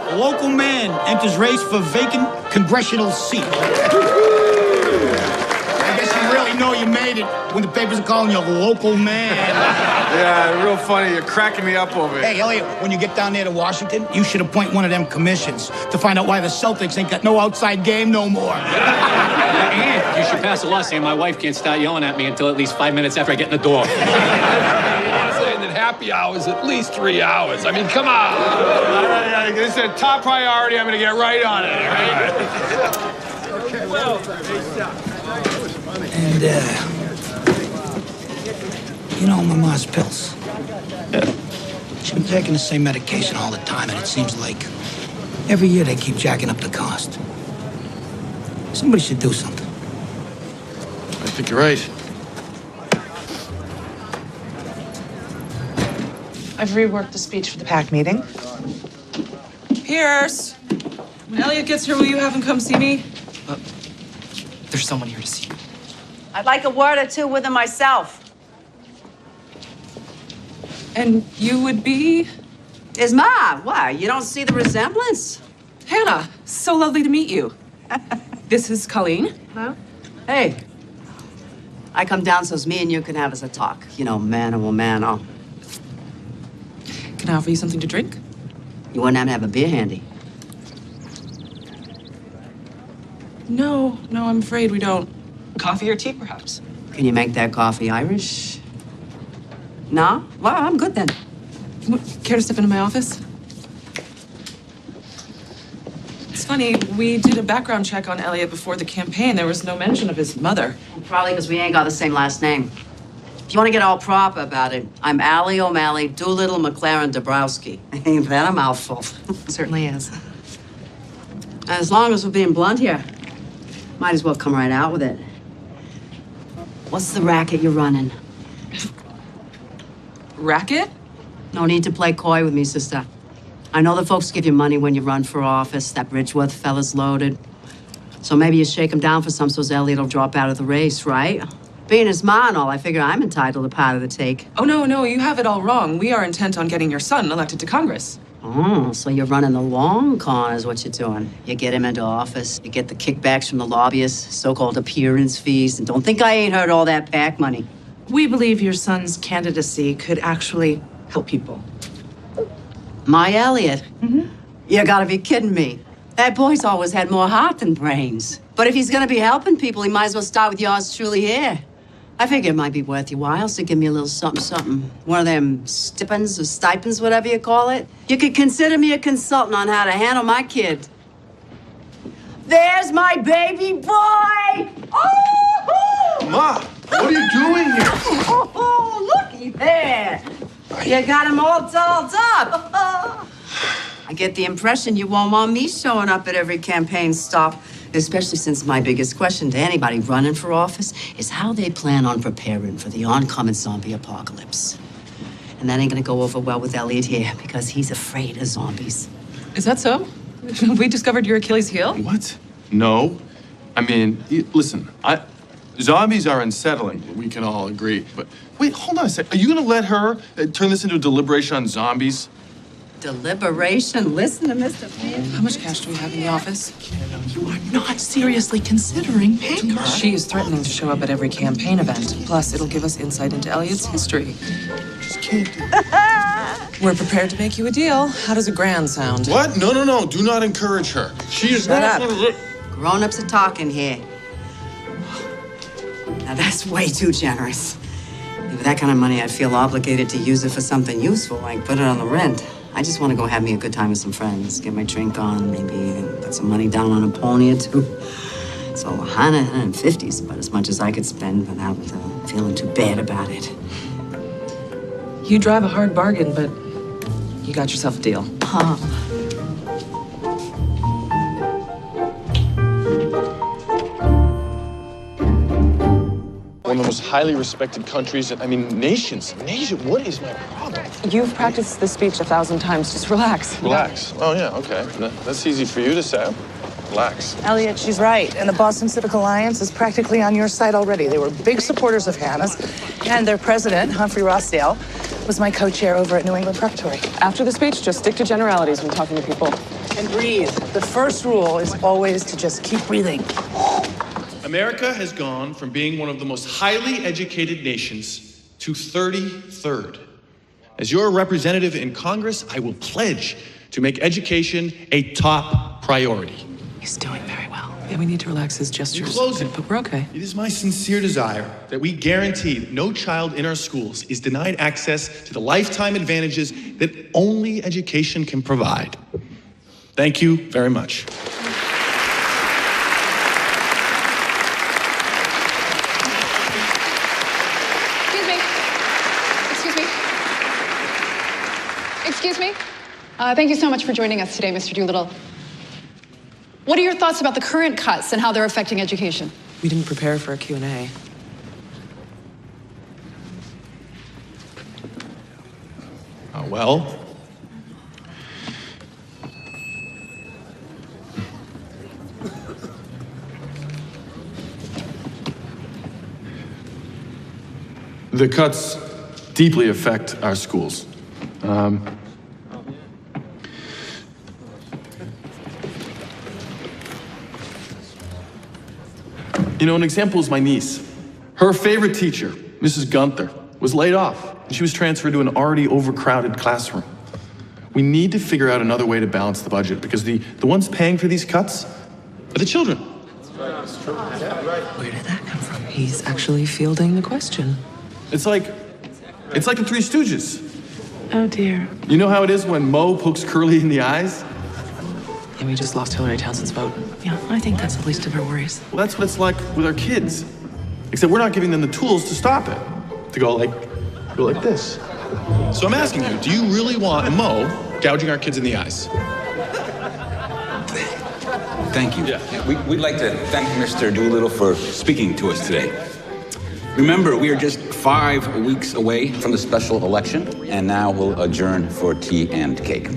A local man enters race for vacant congressional seat. I guess you really know you made it when the papers are calling you a local man. Yeah, real funny. You're cracking me up over here. Hey, Elliot, when you get down there to Washington, you should appoint one of them commissions to find out why the Celtics ain't got no outside game no more. And you should pass a law saying my wife can't start yelling at me until at least 5 minutes after I get in the door. Saying that happy hour is at least 3 hours. I mean, come on. This is a top priority. I'm going to get right on it, all right? And, you know, my mom's pills. Yeah. She's been taking the same medication all the time, and it seems like every year they keep jacking up the cost. Somebody should do something. I think you're right. I've reworked the speech for the PAC meeting. Pierce, when Elliot gets here, will you have him come see me? There's someone here to see you. I'd like a word or two with him myself. And you would be? His ma. Why? You don't see the resemblance? Hannah, so lovely to meet you. This is Colleen. Hello? Hey. I come down so's me and you can have us a talk. You know, mano a mano. Can I offer you something to drink? You wouldn't have to have a beer handy. No, I'm afraid we don't. Coffee or tea, perhaps? Can you make that coffee Irish? No? Well, I'm good then. Care to step into my office? It's funny, we did a background check on Elliot before the campaign. There was no mention of his mother. Probably because we ain't got the same last name. If you want to get all proper about it, I'm Allie O'Malley Doolittle McLaren Dabrowski. Ain't that a mouthful? Certainly is. As long as we're being blunt here, might as well come right out with it. What's the racket you're running? Racket? No need to play coy with me, sister. I know the folks give you money when you run for office. That Bridgeworth fella's loaded. So maybe you shake him down for some so's Elliot'll drop out of the race, right? Being his ma and all, I figure I'm entitled to part of the take. Oh, no, you have it all wrong. We are intent on getting your son elected to Congress. Oh, so you're running the long con is what you're doing. You get him into office, you get the kickbacks from the lobbyists, so-called appearance fees, and don't think I ain't heard all that PAC money. We believe your son's candidacy could actually help people. My Elliot? Mm-hmm. You gotta be kidding me. That boy's always had more heart than brains. But if he's gonna be helping people, he might as well start with yours truly here. I figure it might be worth your while, so give me a little something. One of them stipends or stipends, whatever you call it. You could consider me a consultant on how to handle my kid. There's my baby boy! Oh! Ma, what are you doing here? Oh, looky there. You got him all dolled up. I get the impression you won't want me showing up at every campaign stop, especially since my biggest question to anybody running for office is how they plan on preparing for the oncoming zombie apocalypse. And that ain't gonna go over well with Elliot here because he's afraid of zombies. Is that so? We discovered your Achilles heel? What? No. I mean, listen, zombies are unsettling. We can all agree. But wait, hold on a sec. Are you going to let her turn this into a deliberation on zombies? Deliberation? Listen to Mr. Finn. How much cash do we have in the office? You are not seriously considering paying her. She is threatening to show up at every campaign event. Plus, it'll give us insight into Elliot's history. Just can't do We're prepared to make you a deal. How does a grand sound? What? No. Do not encourage her. She is Shut not... up. Grown-ups are talking here. Now, that's way too generous. With that kind of money, I'd feel obligated to use it for something useful, like put it on the rent. I just want to go have me a good time with some friends, get my drink on, maybe put some money down on a pony or two. So 150 is about as much as I could spend without feeling too bad about it. You drive a hard bargain, but you got yourself a deal. One of the most highly respected countries, nations. What is my problem? You've practiced this speech 1,000 times. Just relax. Relax. Oh, yeah, okay. That's easy for you to say. relax. Elliot, she's right. And the Boston Civic Alliance is practically on your side already. They were big supporters of Hannah's. And their president, Humphrey Rossdale, was my co-chair over at New England Preparatory. After the speech, just stick to generalities when talking to people. And breathe. The first rule is always to just keep breathing. America has gone from being one of the most highly educated nations to 33rd. As your representative in Congress, I will pledge to make education a top priority. He's doing very well. Yeah, we need to relax his gestures. In closing, but we're okay. It is my sincere desire that we guarantee that no child in our schools is denied access to the lifetime advantages that only education can provide. Thank you very much. Excuse me. Thank you so much for joining us today, Mr. Doolittle. What are your thoughts about the current cuts and how they're affecting education? We didn't prepare for a Q&A. Well, the cuts deeply affect our schools. You know, an example is my niece. Her favorite teacher, Mrs. Gunther, was laid off, and she was transferred to an already overcrowded classroom. We need to figure out another way to balance the budget, because the ones paying for these cuts are the children. Where did that come from? He's actually fielding the question. It's like the Three Stooges. Oh, dear. You know how it is when Mo pokes Curly in the eyes? And we just lost Hillary Townsend's vote. Yeah, I think that's the least of our worries. Well, that's what it's like with our kids. Except we're not giving them the tools to stop it. To go like this. So I'm asking you, do you really want Mo gouging our kids in the eyes? Thank you. Yeah. We'd like to thank Mr. Doolittle for speaking to us today. Remember, we are just 5 weeks away from the special election, and now we'll adjourn for tea and cake.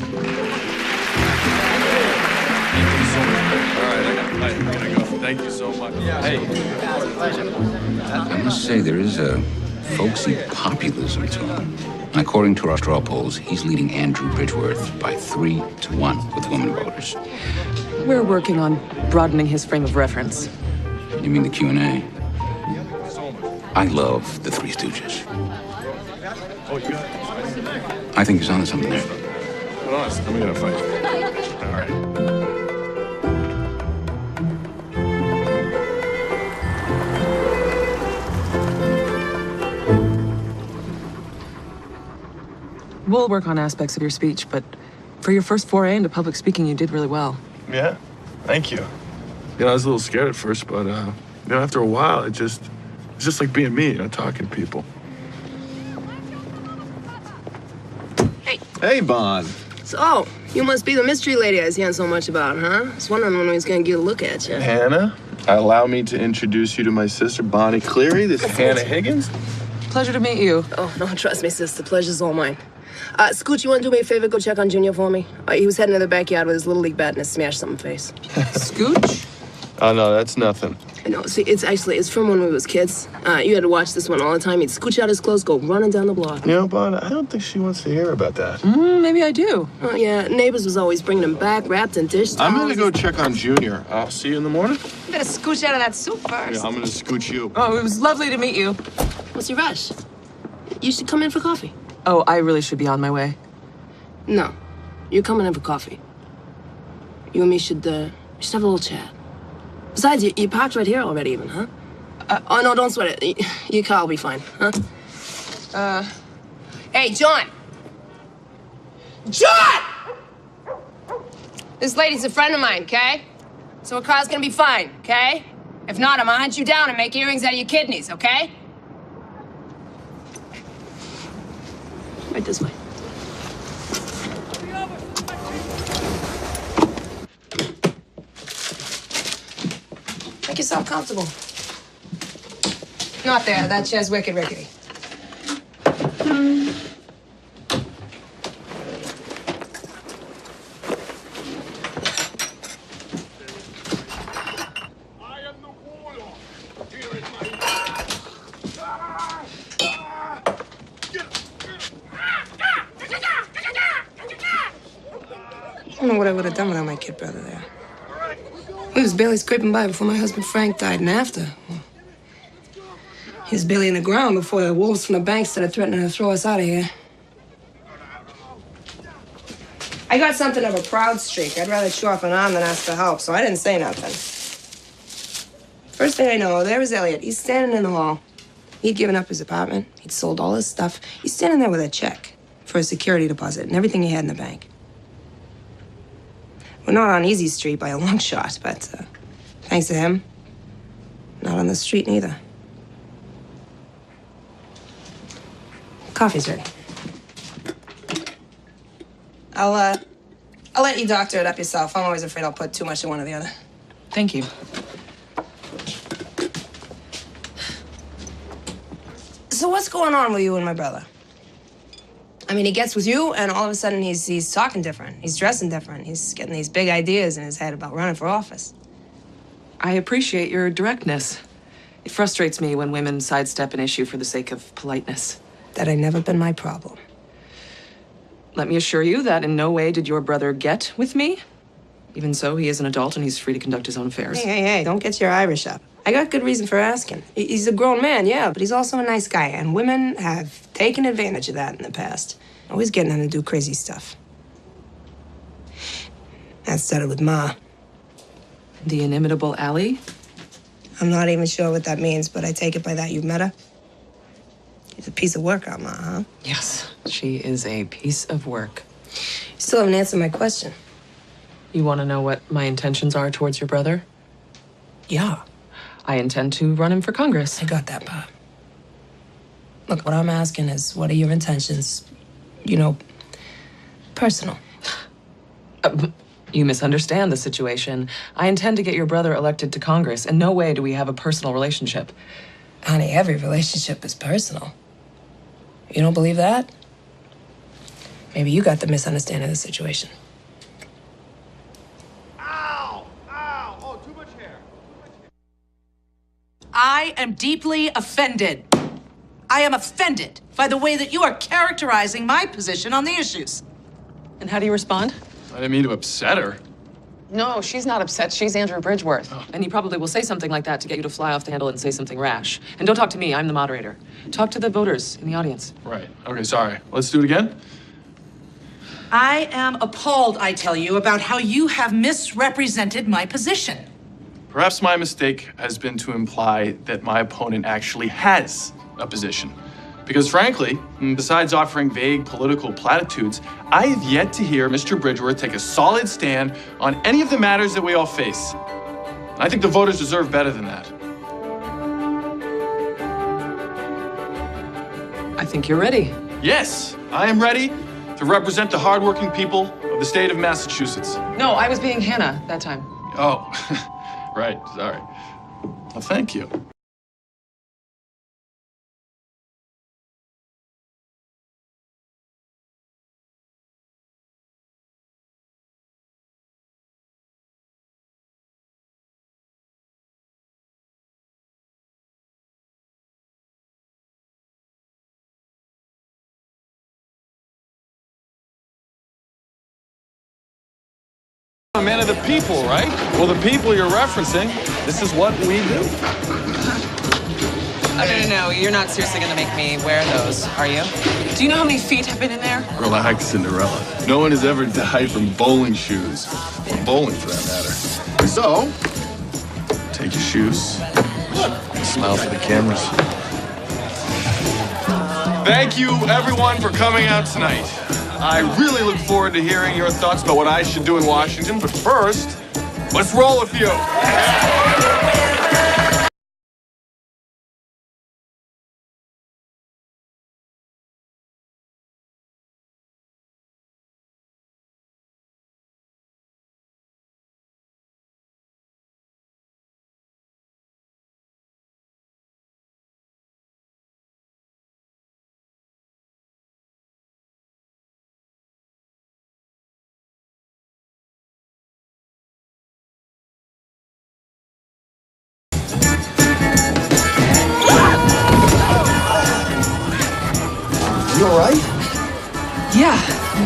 Thank you so much. Hey. I must say, there is a folksy populism to him. And according to our straw polls, he's leading Andrew Bridgeworth by 3-1 with women voters. We're working on broadening his frame of reference. You mean the Q&A? I love the Three Stooges. Oh, you got it. I think he's onto something there. Hold on, let me get a fight. All right. We'll work on aspects of your speech, but for your first foray into public speaking, you did really well. Yeah, thank you. You know, I was a little scared at first, but you know, after a while, it's just like being me, you know, talking to people. Hey, Bon. So, you must be the mystery lady I was hearing so much about, huh? I was wondering when we was gonna get a look at you. Hannah, allow me to introduce you to my sister, Bonnie Cleary. This is Hannah Higgins. Pleasure to meet you. Oh, no, trust me, sis. The pleasure's all mine. Scooch, you want to do me a favor? Go check on Junior for me. He was heading to the backyard with his little league bat and a smashed something face. Scooch? Oh, no, that's nothing. No, see, it's from when we was kids. You had to watch this one all the time. He'd scooch out his clothes, go running down the block. You know, Bon, I don't think she wants to hear about that. Maybe I do. Oh, yeah, neighbors was always bringing him back, wrapped in dish towels. I'm gonna go check on Junior. I'll see you in the morning. You better scooch out of that soup first. Yeah, I'm gonna scooch you. Oh, it was lovely to meet you. What's your rush? You should come in for coffee. Oh, I really should be on my way. No, you're coming in for coffee. You and me should have a little chat. Besides, you parked right here already even, huh? Oh, no, don't sweat it. Your car will be fine, huh? Hey, John! John! This lady's a friend of mine, okay? So her car's gonna be fine, okay? If not, I'm gonna hunt you down and make earrings out of your kidneys, okay? Right this way. Make yourself comfortable. Not there. That chair's wicked rickety. don't know what I would have done without my kid brother there. He was barely scraping by before my husband Frank died, and after. He was barely in the ground before the wolves from the bank started threatening to throw us out of here. I got something of a proud streak. I'd rather chew off an arm than ask for help, so I didn't say nothing. First thing I know, there was Elliot. He's standing in the hall. He'd given up his apartment. He'd sold all his stuff. He's standing there with a check for a security deposit and everything he had in the bank. We're not on Easy Street by a long shot, but thanks to him, not on the street neither. Coffee's ready. I'll let you doctor it up yourself. I'm always afraid I'll put too much in one or the other. Thank you. So what's going on with you and my brother? I mean, he gets with you, and all of a sudden he's talking different. He's dressing different. He's getting these big ideas in his head about running for office. I appreciate your directness. It frustrates me when women sidestep an issue for the sake of politeness. That ain't never been my problem. Let me assure you that in no way did your brother get with me. Even so, he is an adult and he's free to conduct his own affairs. Hey, don't get your Irish up. I got good reason for asking. He's a grown man, yeah, but he's also a nice guy, and women have taken advantage of that in the past. Always getting him to do crazy stuff. That started with Ma. The inimitable Allie? I'm not even sure what that means, but I take it by that you've met her. She's a piece of work, Ma, huh? Yes, she is a piece of work. You still haven't answered my question. You want to know what my intentions are towards your brother? Yeah. I intend to run him for Congress. I got that, Pa. Look, what I'm asking is, what are your intentions, personal? You misunderstand the situation. I intend to get your brother elected to Congress. In no way do we have a personal relationship. Honey, every relationship is personal. You don't believe that? Maybe you got the misunderstanding of the situation. I am deeply offended. I am offended by the way that you are characterizing my position on the issues. And how do you respond? I didn't mean to upset her. No, she's not upset. She's Andrew Bridgeworth. Oh. And he probably will say something like that to get you to fly off the handle and say something rash. And don't talk to me. I'm the moderator. Talk to the voters in the audience. Right. Okay, sorry. Let's do it again. I am appalled, I tell you, about how you have misrepresented my position. Perhaps my mistake has been to imply that my opponent actually has a position. Because frankly, besides offering vague political platitudes, I have yet to hear Mr. Bridgeworth take a solid stand on any of the matters that we all face. I think the voters deserve better than that. I think you're ready. Yes, I am ready to represent the hardworking people of the state of Massachusetts. No, I was being Hannah that time. Oh, right, sorry. Well, thank you. A man of the people, right? Well, the people you're referencing, this is what we do. No, you're not seriously gonna make me wear those, are you? Do you know how many feet have been in there? Relax, Cinderella. No one has ever died from bowling shoes. Or bowling, for that matter. So, take your shoes. Smile for the cameras. Thank you, everyone, for coming out tonight. I really look forward to hearing your thoughts about what I should do in Washington, but first, let's roll with you. You all right? Yeah.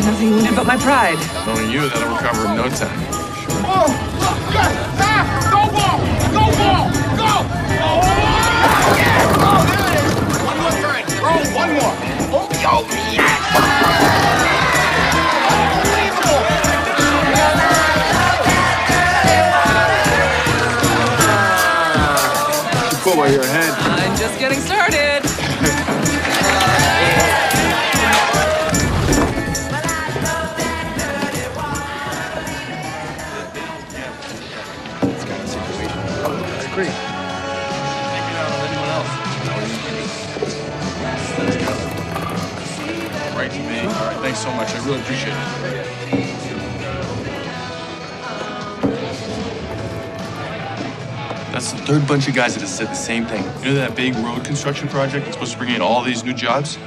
Nothing wounded but my pride. Knowing you, that'll recover in no time. Oh, yes, go ball, go ball, go! Oh, yeah! Oh, there it is. One more turn. Throw one more. Oh, yo, yes! Pull by your head. I'm just getting started. Great. Maybe not on anyone else. Right to me. All right, thanks so much. I really appreciate it. That's the third bunch of guys that have said the same thing. You know that big road construction project that's supposed to bring in all these new jobs?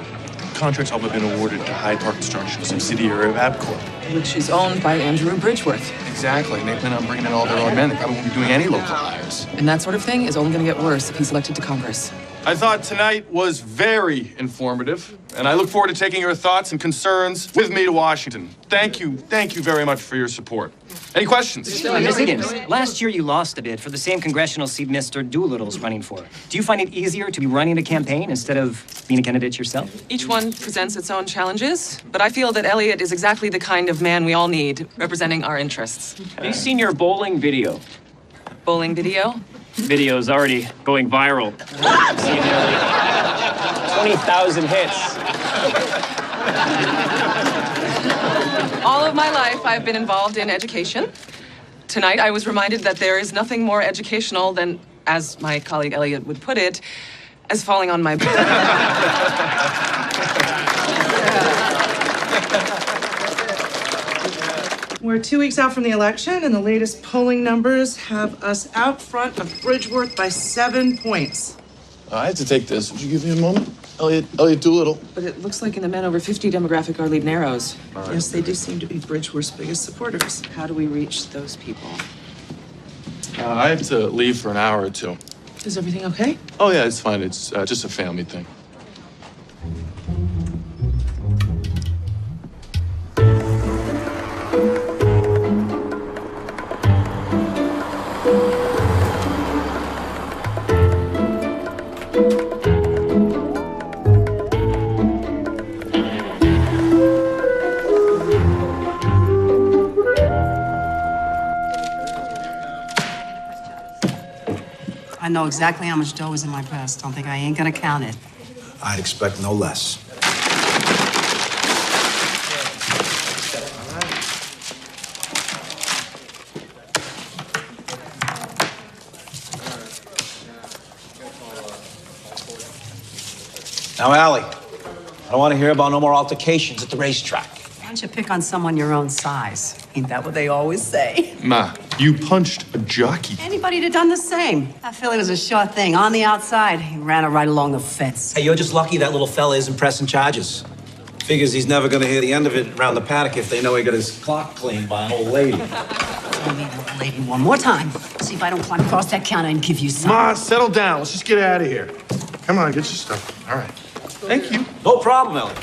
Contracts all have been awarded to Hyde Park Construction, a subsidiary of ABCorp. Which is owned by Andrew Bridgeworth. Exactly, and they plan on bringing in all their own men. They probably won't be doing any local hires. And that sort of thing is only going to get worse if he's elected to Congress. I thought tonight was very informative, and I look forward to taking your thoughts and concerns with me to Washington. Thank you very much for your support. Any questions? Ms. Higgins, last year you lost a bid for the same congressional seat Mr. Doolittle's running for. Do you find it easier to be running a campaign instead of being a candidate yourself? Each one presents its own challenges, but I feel that Elliot is exactly the kind of man we all need, representing our interests. Have you seen your bowling video? Bowling video? Video's already going viral. I've seen nearly 20,000 hits. All of my life, I've been involved in education. Tonight, I was reminded that there is nothing more educational than, as my colleague Elliot would put it, as falling on my back. We're 2 weeks out from the election, and the latest polling numbers have us out front of Bridgeworth by 7 points. I have to take this. Would you give me a moment? Elliot Doolittle. But it looks like in the men over 50 demographic, our lead narrows. Right. Yes, they do seem to be Bridgeworth's biggest supporters. How do we reach those people? I have to leave for an hour or two. Is everything okay? Oh, yeah, it's fine. It's just a family thing. I know exactly how much dough is in my purse. Don't think I ain't gonna count it. I'd expect no less. Now, Allie, I don't want to hear about no more altercations at the racetrack. Why don't you pick on someone your own size? Ain't that what they always say? Ma, you punched a jockey. Anybody'd have done the same. That filly was a sure thing. On the outside, he ran her right along the fence. Hey, you're just lucky that little fella isn't pressing charges. Figures he's never going to hear the end of it around the paddock if they know he got his clock cleaned by an old lady. Tell me the old lady one more time. See if I don't climb across that counter and give you some. Ma, settle down. Let's just get out of here. Come on, get your stuff. All right. Thank you. No problem, Ellie.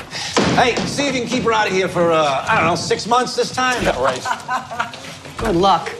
Hey, see if you can keep her out of here for, I don't know, 6 months this time? Yeah, right. Good luck.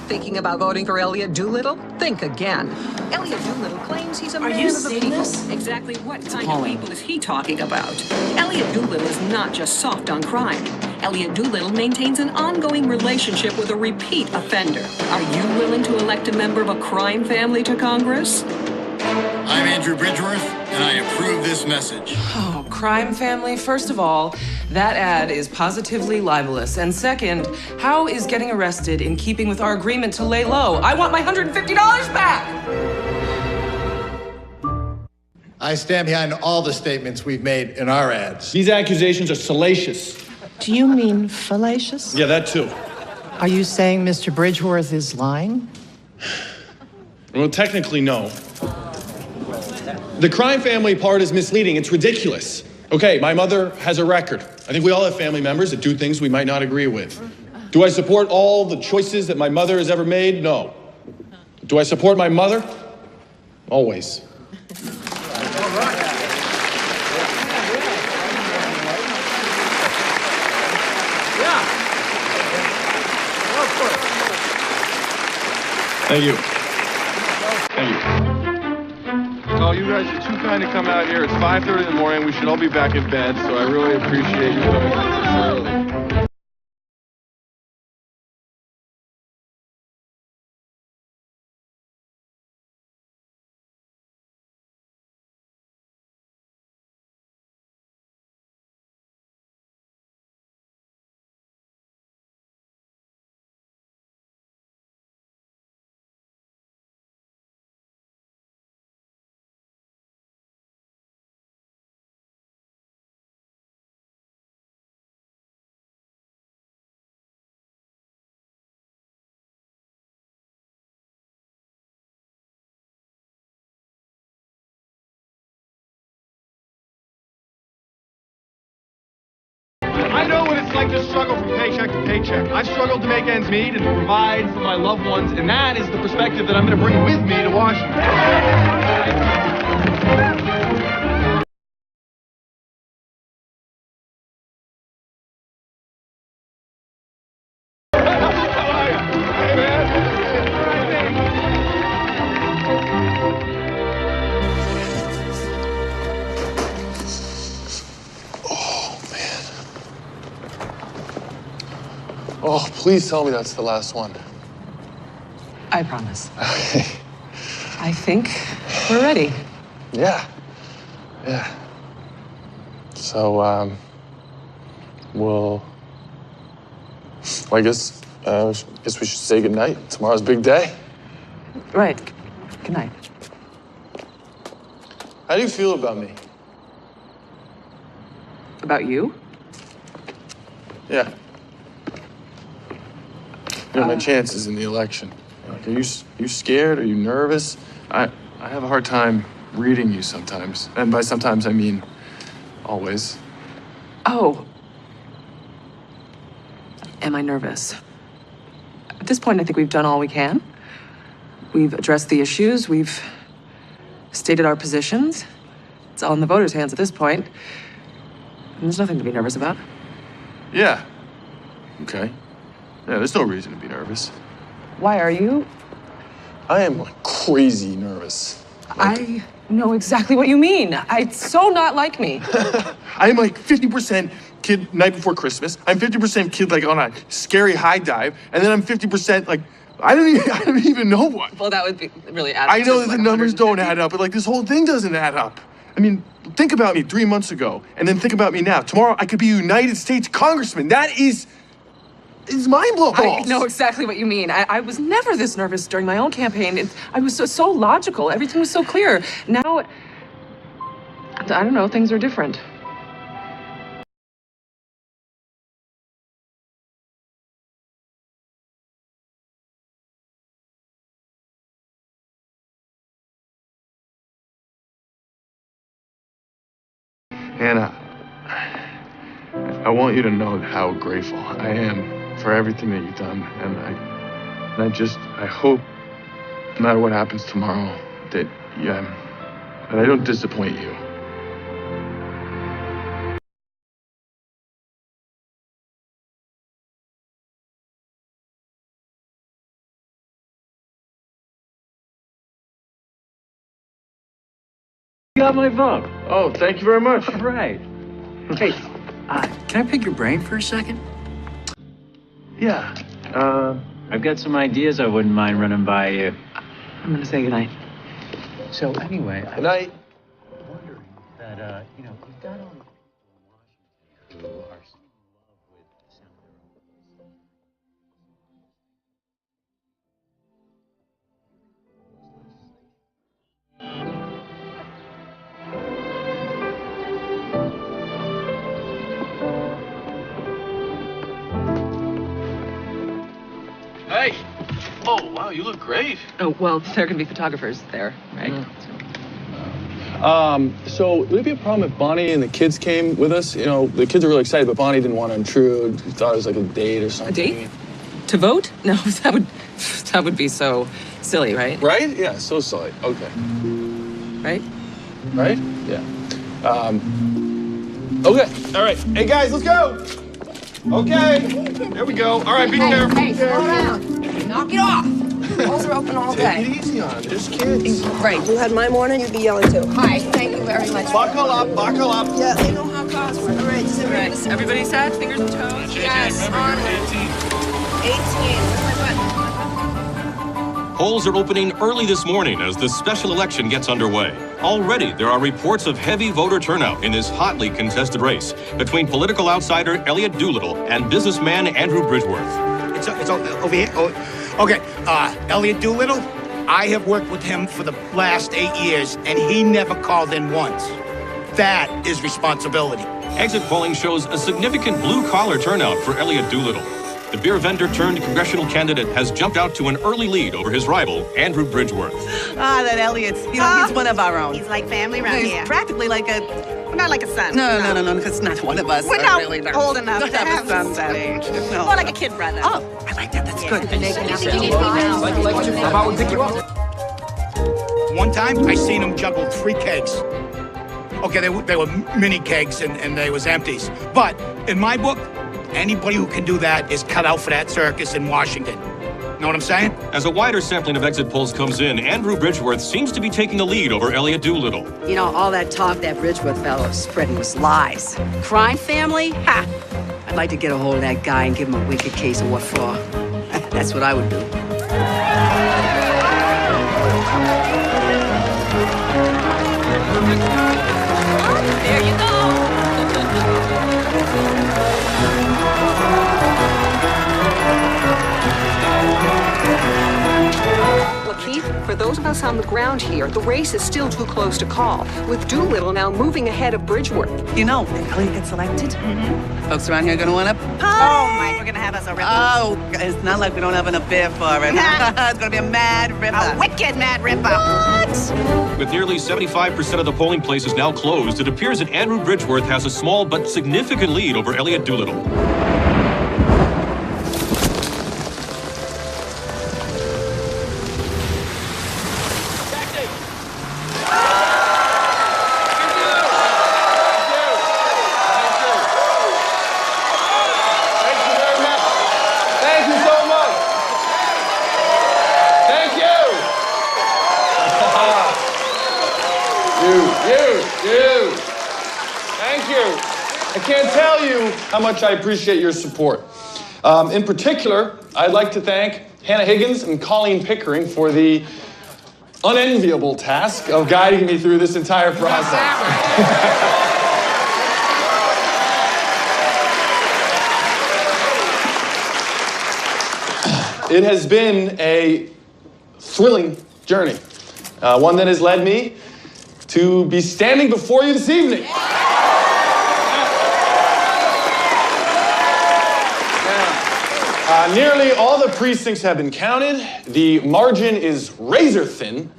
Thinking about voting for Elliot Doolittle? Think again. Elliot Doolittle claims he's a man of the people. Exactly what kind of people is he talking about? Elliot Doolittle is not just soft on crime. Elliot Doolittle maintains an ongoing relationship with a repeat offender. Are you willing to elect a member of a crime family to Congress? I'm Andrew Bridgeworth, and I approve this message. Oh, crime family, first of all, that ad is positively libelous. And second, how is getting arrested in keeping with our agreement to lay low? I want my $150 back! I stand behind all the statements we've made in our ads. These accusations are salacious. Do you mean fallacious? Yeah, that too. Are you saying Mr. Bridgeworth is lying? Well, technically, no. The crime family part is misleading. It's ridiculous. Okay, my mother has a record. I think we all have family members that do things we might not agree with. Do I support all the choices that my mother has ever made? No. Do I support my mother? Always. Thank you. Thank you. Oh, you guys are too kind to come out here. It's 5:30 in the morning. We should all be back in bed, so I really appreciate you coming this early. I know what it's like to struggle from paycheck to paycheck. I've struggled to make ends meet and to provide for my loved ones, and that is the perspective that I'm going to bring with me to Washington. Oh, please tell me that's the last one. I promise. Okay. I think we're ready. Yeah. So, I guess we should say goodnight. Tomorrow's a big day. Right. Good night. How do you feel about me? About you? Yeah. You know, my chances in the election. Like, are you scared? Are you nervous? I have a hard time reading you sometimes. And by sometimes, I mean always. Oh. Am I nervous? At this point, I think we've done all we can. We've addressed the issues. We've stated our positions. It's all in the voters' hands at this point. And there's nothing to be nervous about. Yeah. Okay. Yeah, there's no reason to be nervous. Why are you? I am like crazy nervous. I know exactly what you mean. It's so not like me. I'm like 50% kid night before Christmas. I'm 50% kid like on a scary high dive, and then I'm 50% like I don't even know what. Well, that would be really add up. I know that the numbers don't add up, but like this whole thing doesn't add up. I mean, think about me 3 months ago, and then think about me now. Tomorrow I could be a United States congressman. That is mind-blowing. I know exactly what you mean. I was never this nervous during my own campaign. I was so logical. Everything was so clear. Now, I don't know, things are different. Hannah, I want you to know how grateful I am for everything that you've done, and I hope, no matter what happens tomorrow, that I don't disappoint you. You got my vote. Oh, thank you very much. All right. Hey, can I pick your brain for a second? Yeah. I've got some ideas I wouldn't mind running by you. I'm gonna say goodnight. So anyway, Good night. I'm wondering that, you've got all these people in Washington who are so in love with Senator. Hey. Oh, wow, you look great. Oh, well, there can be photographers there, right? So would it be a problem if Bonnie and the kids came with us? You know, the kids are really excited, but Bonnie didn't want to intrude. Thought it was like a date or something. A date? To vote? No, that would be so silly, right? Right? Yeah, so silly. Okay. Right? Right? Yeah. Okay. All right. Hey guys, let's go. Okay. There we go. All right, be careful. Hey, slow down. Knock it off. Doors are open all day. Take it easy on them. There's kids. Right. You had my morning, you'd be yelling too. Hi, thank you very much. Buckle up, buckle up. Yeah, they know how cars work. All right, just everybody listen. Everybody set? Fingers and toes? Yes, on 18. Polls are opening early this morning as the special election gets underway. Already, there are reports of heavy voter turnout in this hotly contested race between political outsider Elliot Doolittle and businessman Andrew Bridgeworth. It's over here. Oh, okay, Elliot Doolittle, I have worked with him for the last 8 years, and he never called in once. That is responsibility. Exit polling shows a significant blue-collar turnout for Elliot Doolittle. The beer vendor turned congressional candidate has jumped out to an early lead over his rival, Andrew Bridgeworth. That Elliot's, he's one of our own. He's like family around He's here. practically like a... Not like a son. No, it's not one of us. We're not really, no. old enough Don't to have a son this that age. No. More like a kid brother. Oh, I like that. That's good. How about we pick you up? One time, I seen him juggle 3 kegs. Okay, they were mini kegs and they was empties. But in my book, anybody who can do that is cut out for that circus in Washington. Know what I'm saying? As a wider sampling of exit polls comes in, Andrew Bridgeworth seems to be taking the lead over Elliot Doolittle. You know, all that talk that Bridgeworth fellow was spreading was lies. Crime family? Ha! I'd like to get a hold of that guy and give him a wicked case of what for. That's what I would do. There you go. Keith, for those of us on the ground here, the race is still too close to call, with Doolittle now moving ahead of Bridgeworth. You know, if Elliot gets elected, folks around here are going to want to Oh, my, we're going to have us a ripper. Oh, it's not like we don't have enough beer for it. It's going to be a mad ripper. A wicked mad ripper. What? With nearly 75% of the polling places now closed, it appears that Andrew Bridgeworth has a small but significant lead over Elliot Doolittle. I can't tell you how much I appreciate your support. In particular, I'd like to thank Hannah Higgins and Colleen Pickering for the unenviable task of guiding me through this entire process. It has been a thrilling journey, one that has led me to be standing before you this evening. Nearly all the precincts have been counted. The margin is razor thin.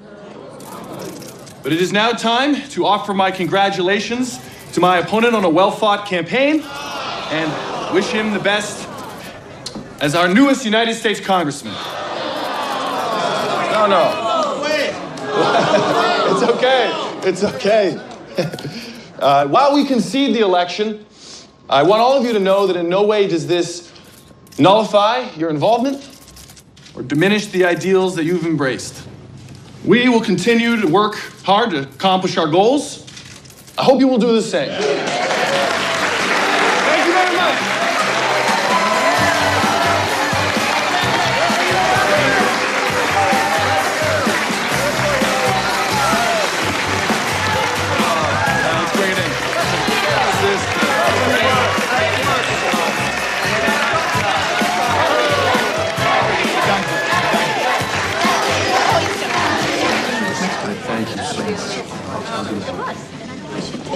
But it is now time to offer my congratulations to my opponent on a well-fought campaign and wish him the best as our newest United States Congressman. No. Wait. It's okay. It's okay. While we concede the election, I want all of you to know that in no way does this nullify your involvement or diminish the ideals that you've embraced. We will continue to work hard to accomplish our goals. I hope you will do the same. Thank you very much.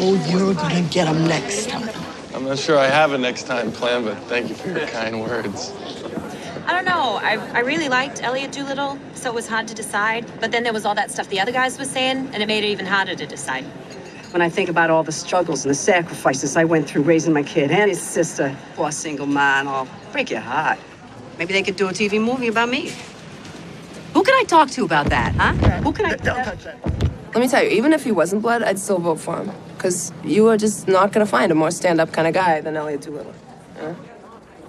Oh, you're gonna get him next time. I'm not sure I have a next time plan, but thank you for your kind words. I don't know. I really liked Elliot Doolittle, so it was hard to decide. But then there was all that stuff the other guys were saying, and it made it even harder to decide. When I think about all the struggles and the sacrifices I went through raising my kid and his sister, poor single man, I'll break your heart. Maybe they could do a TV movie about me. Who can I talk to about that, huh? Who can I... Don't touch that. Let me tell you, even if he wasn't blood, I'd still vote for him. Because you are just not going to find a more stand-up kind of guy than Elliot Doolittle.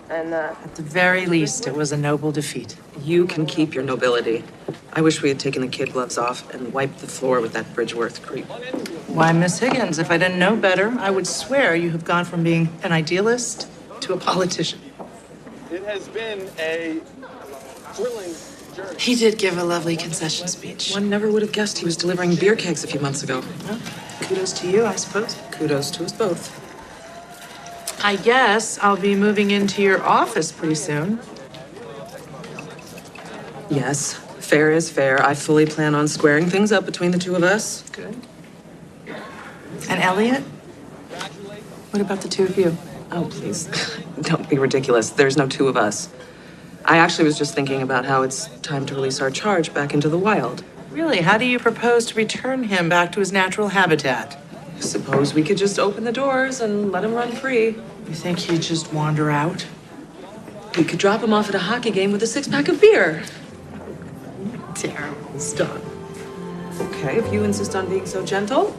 And, At the very least, it was a noble defeat. You can keep your nobility. I wish we had taken the kid gloves off and wiped the floor with that Bridgeworth creep. Why, Miss Higgins, if I didn't know better, I would swear you have gone from being an idealist to a politician. It has been a thrilling journey. He did give a lovely concession speech. One never would have guessed he was delivering beer kegs a few months ago. Well, kudos to you, I suppose. Kudos to us both. I guess I'll be moving into your office pretty soon. Yes, fair is fair. I fully plan on squaring things up between the two of us. Good. And Elliot? What about the two of you? Oh, please. Don't be ridiculous. There's no two of us. I actually was just thinking about how it's time to release our charge back into the wild. Really, how do you propose to return him back to his natural habitat? Suppose we could just open the doors and let him run free. You think he'd just wander out? We could drop him off at a hockey game with a six-pack of beer. Terrible. Stop. Okay, if you insist on being so gentle,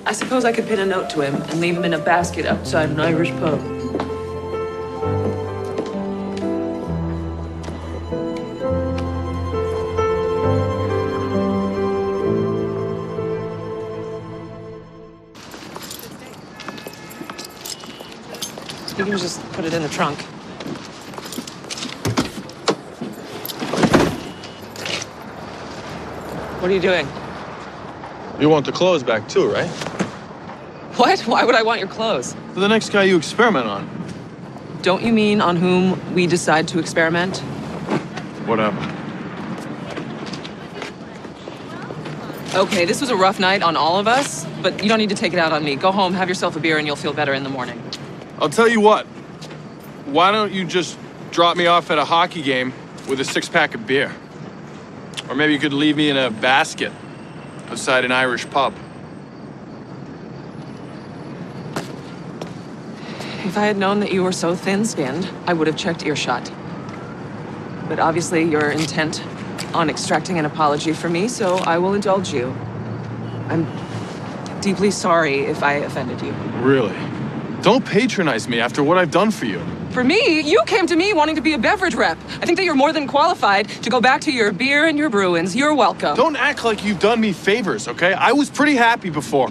I suppose I could pin a note to him and leave him in a basket outside an Irish pub. You can just put it in the trunk. What are you doing? You want the clothes back too, right? What? Why would I want your clothes? For the next guy you experiment on. Don't you mean on whom we decide to experiment? Whatever. Okay, this was a rough night on all of us, but you don't need to take it out on me. Go home, have yourself a beer, and you'll feel better in the morning. I'll tell you what. Why don't you just drop me off at a hockey game with a six-pack of beer? Or maybe you could leave me in a basket outside an Irish pub. If I had known that you were so thin-skinned, I would have checked earshot. But obviously you're intent on extracting an apology from me, so I will indulge you. I'm deeply sorry if I offended you. Really? Don't patronize me after what I've done for you. For me, you came to me wanting to be a beverage rep. I think that you're more than qualified to go back to your beer and your Bruins. You're welcome. Don't act like you've done me favors, okay? I was pretty happy before.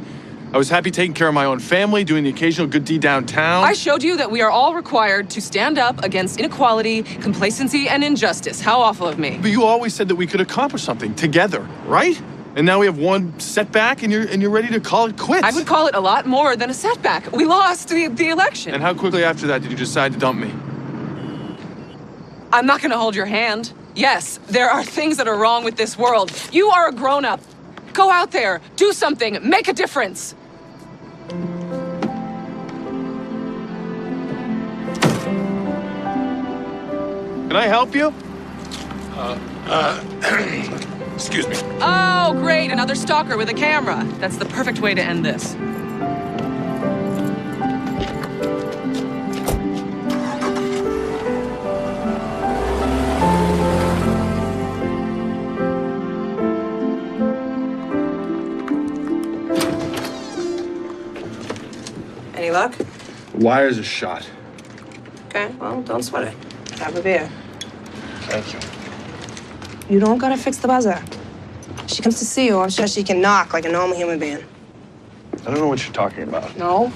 I was happy taking care of my own family, doing the occasional good deed downtown. I showed you that we are all required to stand up against inequality, complacency, and injustice. How awful of me. But you always said that we could accomplish something together, right? And now we have one setback and you're ready to call it quits. I would call it a lot more than a setback. We lost the election. And how quickly after that did you decide to dump me? I'm not gonna hold your hand. Yes, there are things that are wrong with this world. You are a grown-up. Go out there, do something, make a difference. Can I help you? Excuse me. Oh, great, another stalker with a camera. That's the perfect way to end this. Any luck? Wires are shot. Okay, well, don't sweat it. Have a beer. Thank you. You don't gotta fix the buzzer. She comes to see you, I'm sure she can knock like a normal human being. I don't know what you're talking about. No?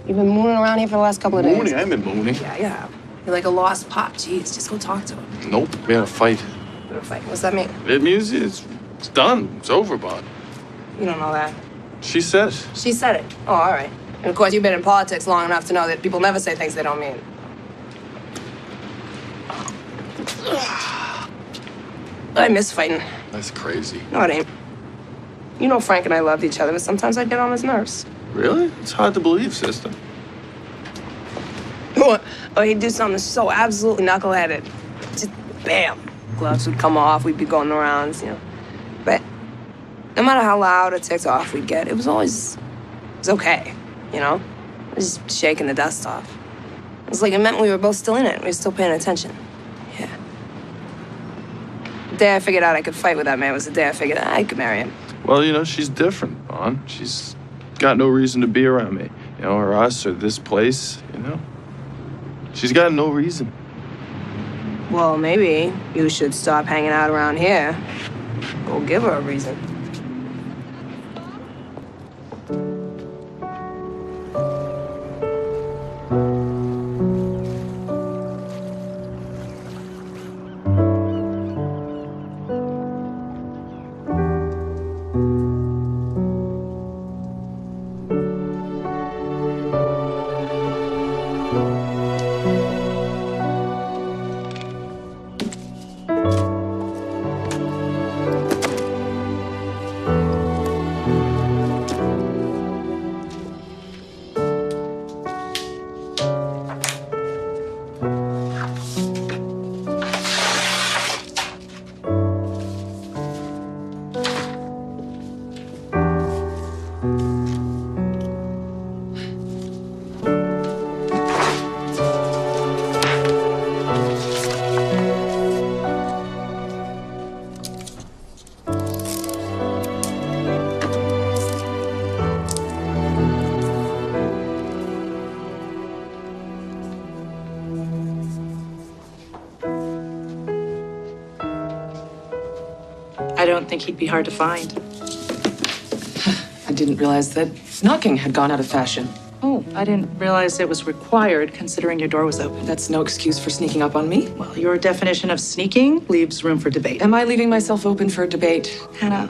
You've been mooning around here for the last couple of days. Mooning? I haven't been mooning. Yeah, you have. You're like a lost pup. Jeez, just go talk to her. Nope. We had a fight. What a fight. What's that mean? It means it's done. It's over, Bob. You don't know that. She said it. She said it. Oh, all right. And of course, you've been in politics long enough to know that people never say things they don't mean. I miss fighting. That's crazy. No, it ain't. You know Frank and I loved each other, but sometimes I get on his nerves. Really? It's hard to believe, sister. Or he'd do something so absolutely knuckleheaded. Just bam, gloves would come off, we'd be going the rounds, you know. But no matter how loud or ticked off we'd get, it was okay, you know? It was just shaking the dust off. It was like it meant we were both still in it. We were still paying attention. Yeah. The day I figured out I could fight with that man was the day I figured out I could marry him. Well, you know, she's different, Vaughn. She's got no reason to be around me, you know, or us, or this place, you know? She's got no reason. Well, maybe you should stop hanging out around here. Go give her a reason. I don't think he'd be hard to find. I didn't realize that knocking had gone out of fashion. Oh, I didn't realize it was required considering your door was open. That's no excuse for sneaking up on me. Well, your definition of sneaking leaves room for debate. Am I leaving myself open for debate? Hannah,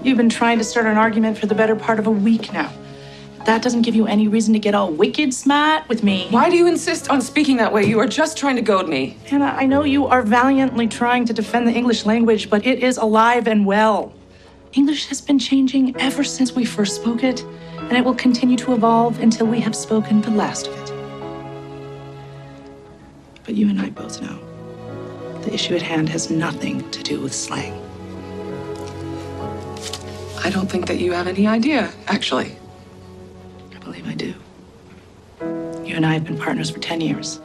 you've been trying to start an argument for the better part of a week now. That doesn't give you any reason to get all wicked smart with me. Why do you insist on speaking that way? You are just trying to goad me. Hannah, I know you are valiantly trying to defend the English language, but it is alive and well. English has been changing ever since we first spoke it, and it will continue to evolve until we have spoken the last of it. But you and I both know the issue at hand has nothing to do with slang. I don't think that you have any idea, actually. I believe I do. You and I have been partners for 10 years.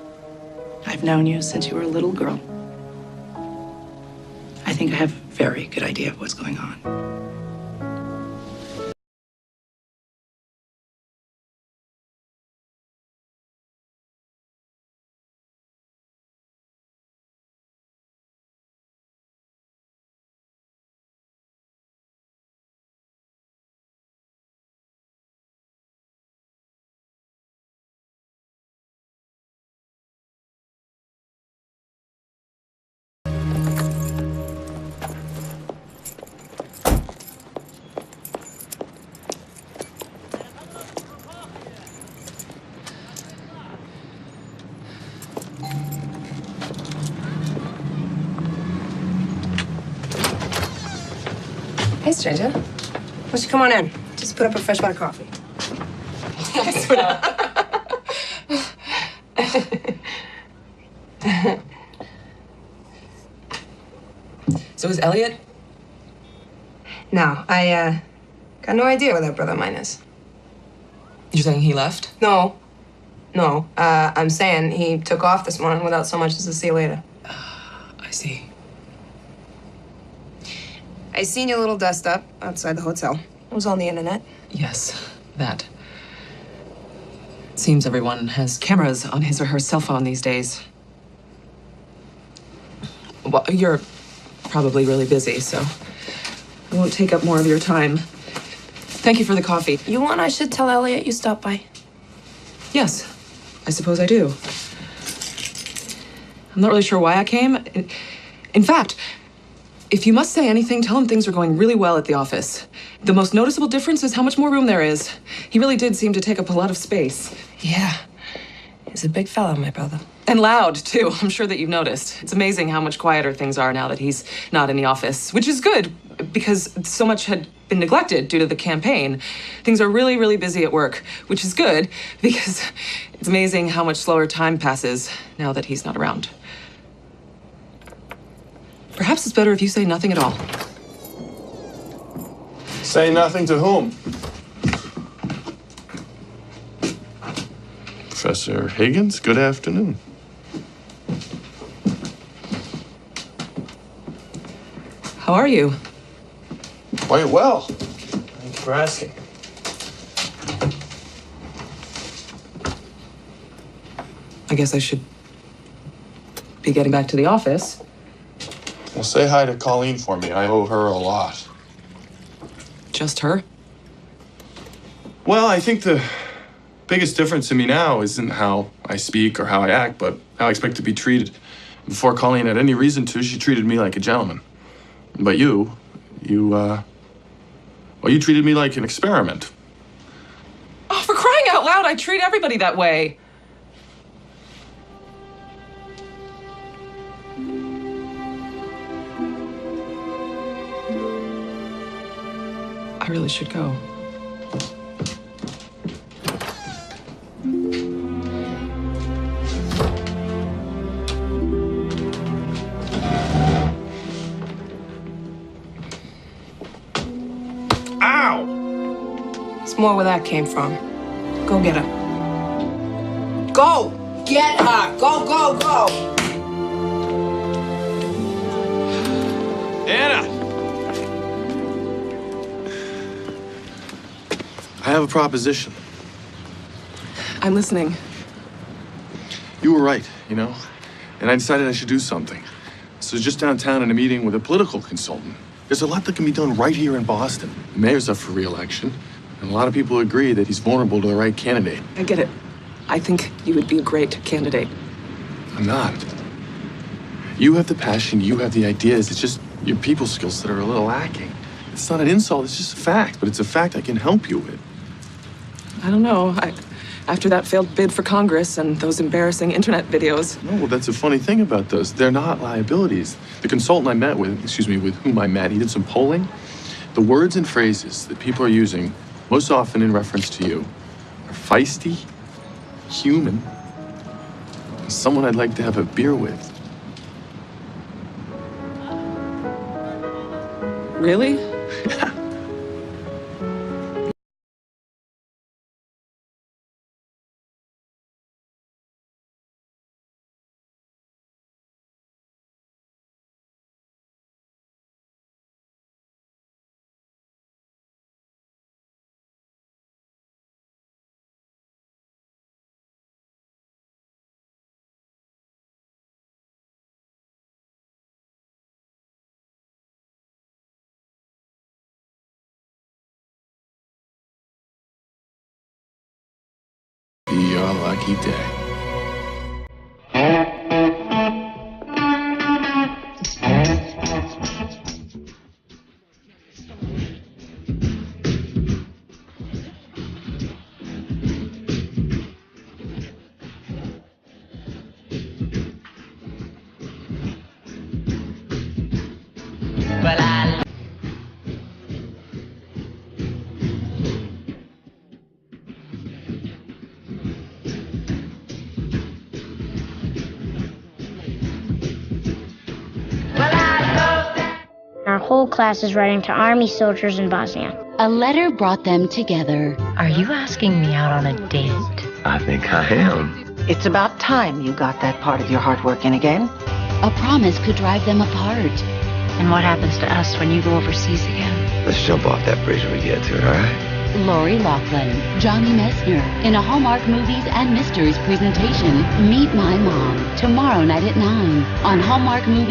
I've known you since you were a little girl. I think I have a very good idea of what's going on. Hey, stranger. Why don't you come on in? Just put up a fresh pot of coffee. So is Elliot? No, I got no idea where that brother of mine is. You're saying he left? No. I'm saying he took off this morning without so much as a see you later. I see. I seen your little dust up outside the hotel. It was on the internet. Yes, that. It seems everyone has cameras on his or her cell phone these days. Well, you're probably really busy, so I won't take up more of your time. Thank you for the coffee. You want I should tell Elliot you stopped by? Yes, I suppose I do. I'm not really sure why I came. In fact, if you must say anything, tell him things are going really well at the office. The most noticeable difference is how much more room there is. He really did seem to take up a lot of space. Yeah. He's a big fella, my brother. And loud, too. I'm sure that you've noticed. It's amazing how much quieter things are now that he's not in the office, which is good because so much had been neglected due to the campaign. Things are really, really busy at work, which is good because it's amazing how much slower time passes now that he's not around. Perhaps it's better if you say nothing at all. Say nothing to whom? Professor Higgins, good afternoon. How are you? Quite well. Thank you for asking. I guess I should be getting back to the office. Well, say hi to Colleen for me. I owe her a lot. Just her? Well, I think the biggest difference in me now isn't how I speak or how I act, but how I expect to be treated. Before Colleen had any reason to, she treated me like a gentleman. But you treated me like an experiment. Oh, for crying out loud, I treat everybody that way. I really should go. Ow! It's more where that came from. Go get her. Go! Get her! Go, go, go! Anna! I have a proposition. I'm listening. You were right, you know? And I decided I should do something. So just downtown in a meeting with a political consultant. There's a lot that can be done right here in Boston. The mayor's up for re-election, and a lot of people agree that he's vulnerable to the right candidate. I get it. I think you would be a great candidate. I'm not. You have the passion, you have the ideas. It's just your people skills that are a little lacking. It's not an insult, it's just a fact, but it's a fact I can help you with. I don't know. After that failed bid for Congress and those embarrassing internet videos. No, well, that's a funny thing about those. They're not liabilities. The consultant I met with, with whom I met, he did some polling. The words and phrases that people are using, most often in reference to you, are feisty, human, and someone I'd like to have a beer with. Really? Be your lucky day. Our whole class is writing to army soldiers in Bosnia. A letter brought them together. Are you asking me out on a date? I think I am. It's about time you got that part of your heart working again. A promise could drive them apart. And what happens to us when you go overseas again? Let's jump off that bridge when we get to it, all right? Lori Loughlin, Johnny Messner, in a Hallmark Movies and Mysteries presentation, Meet My Mom, tomorrow night at 9 on Hallmark Movies.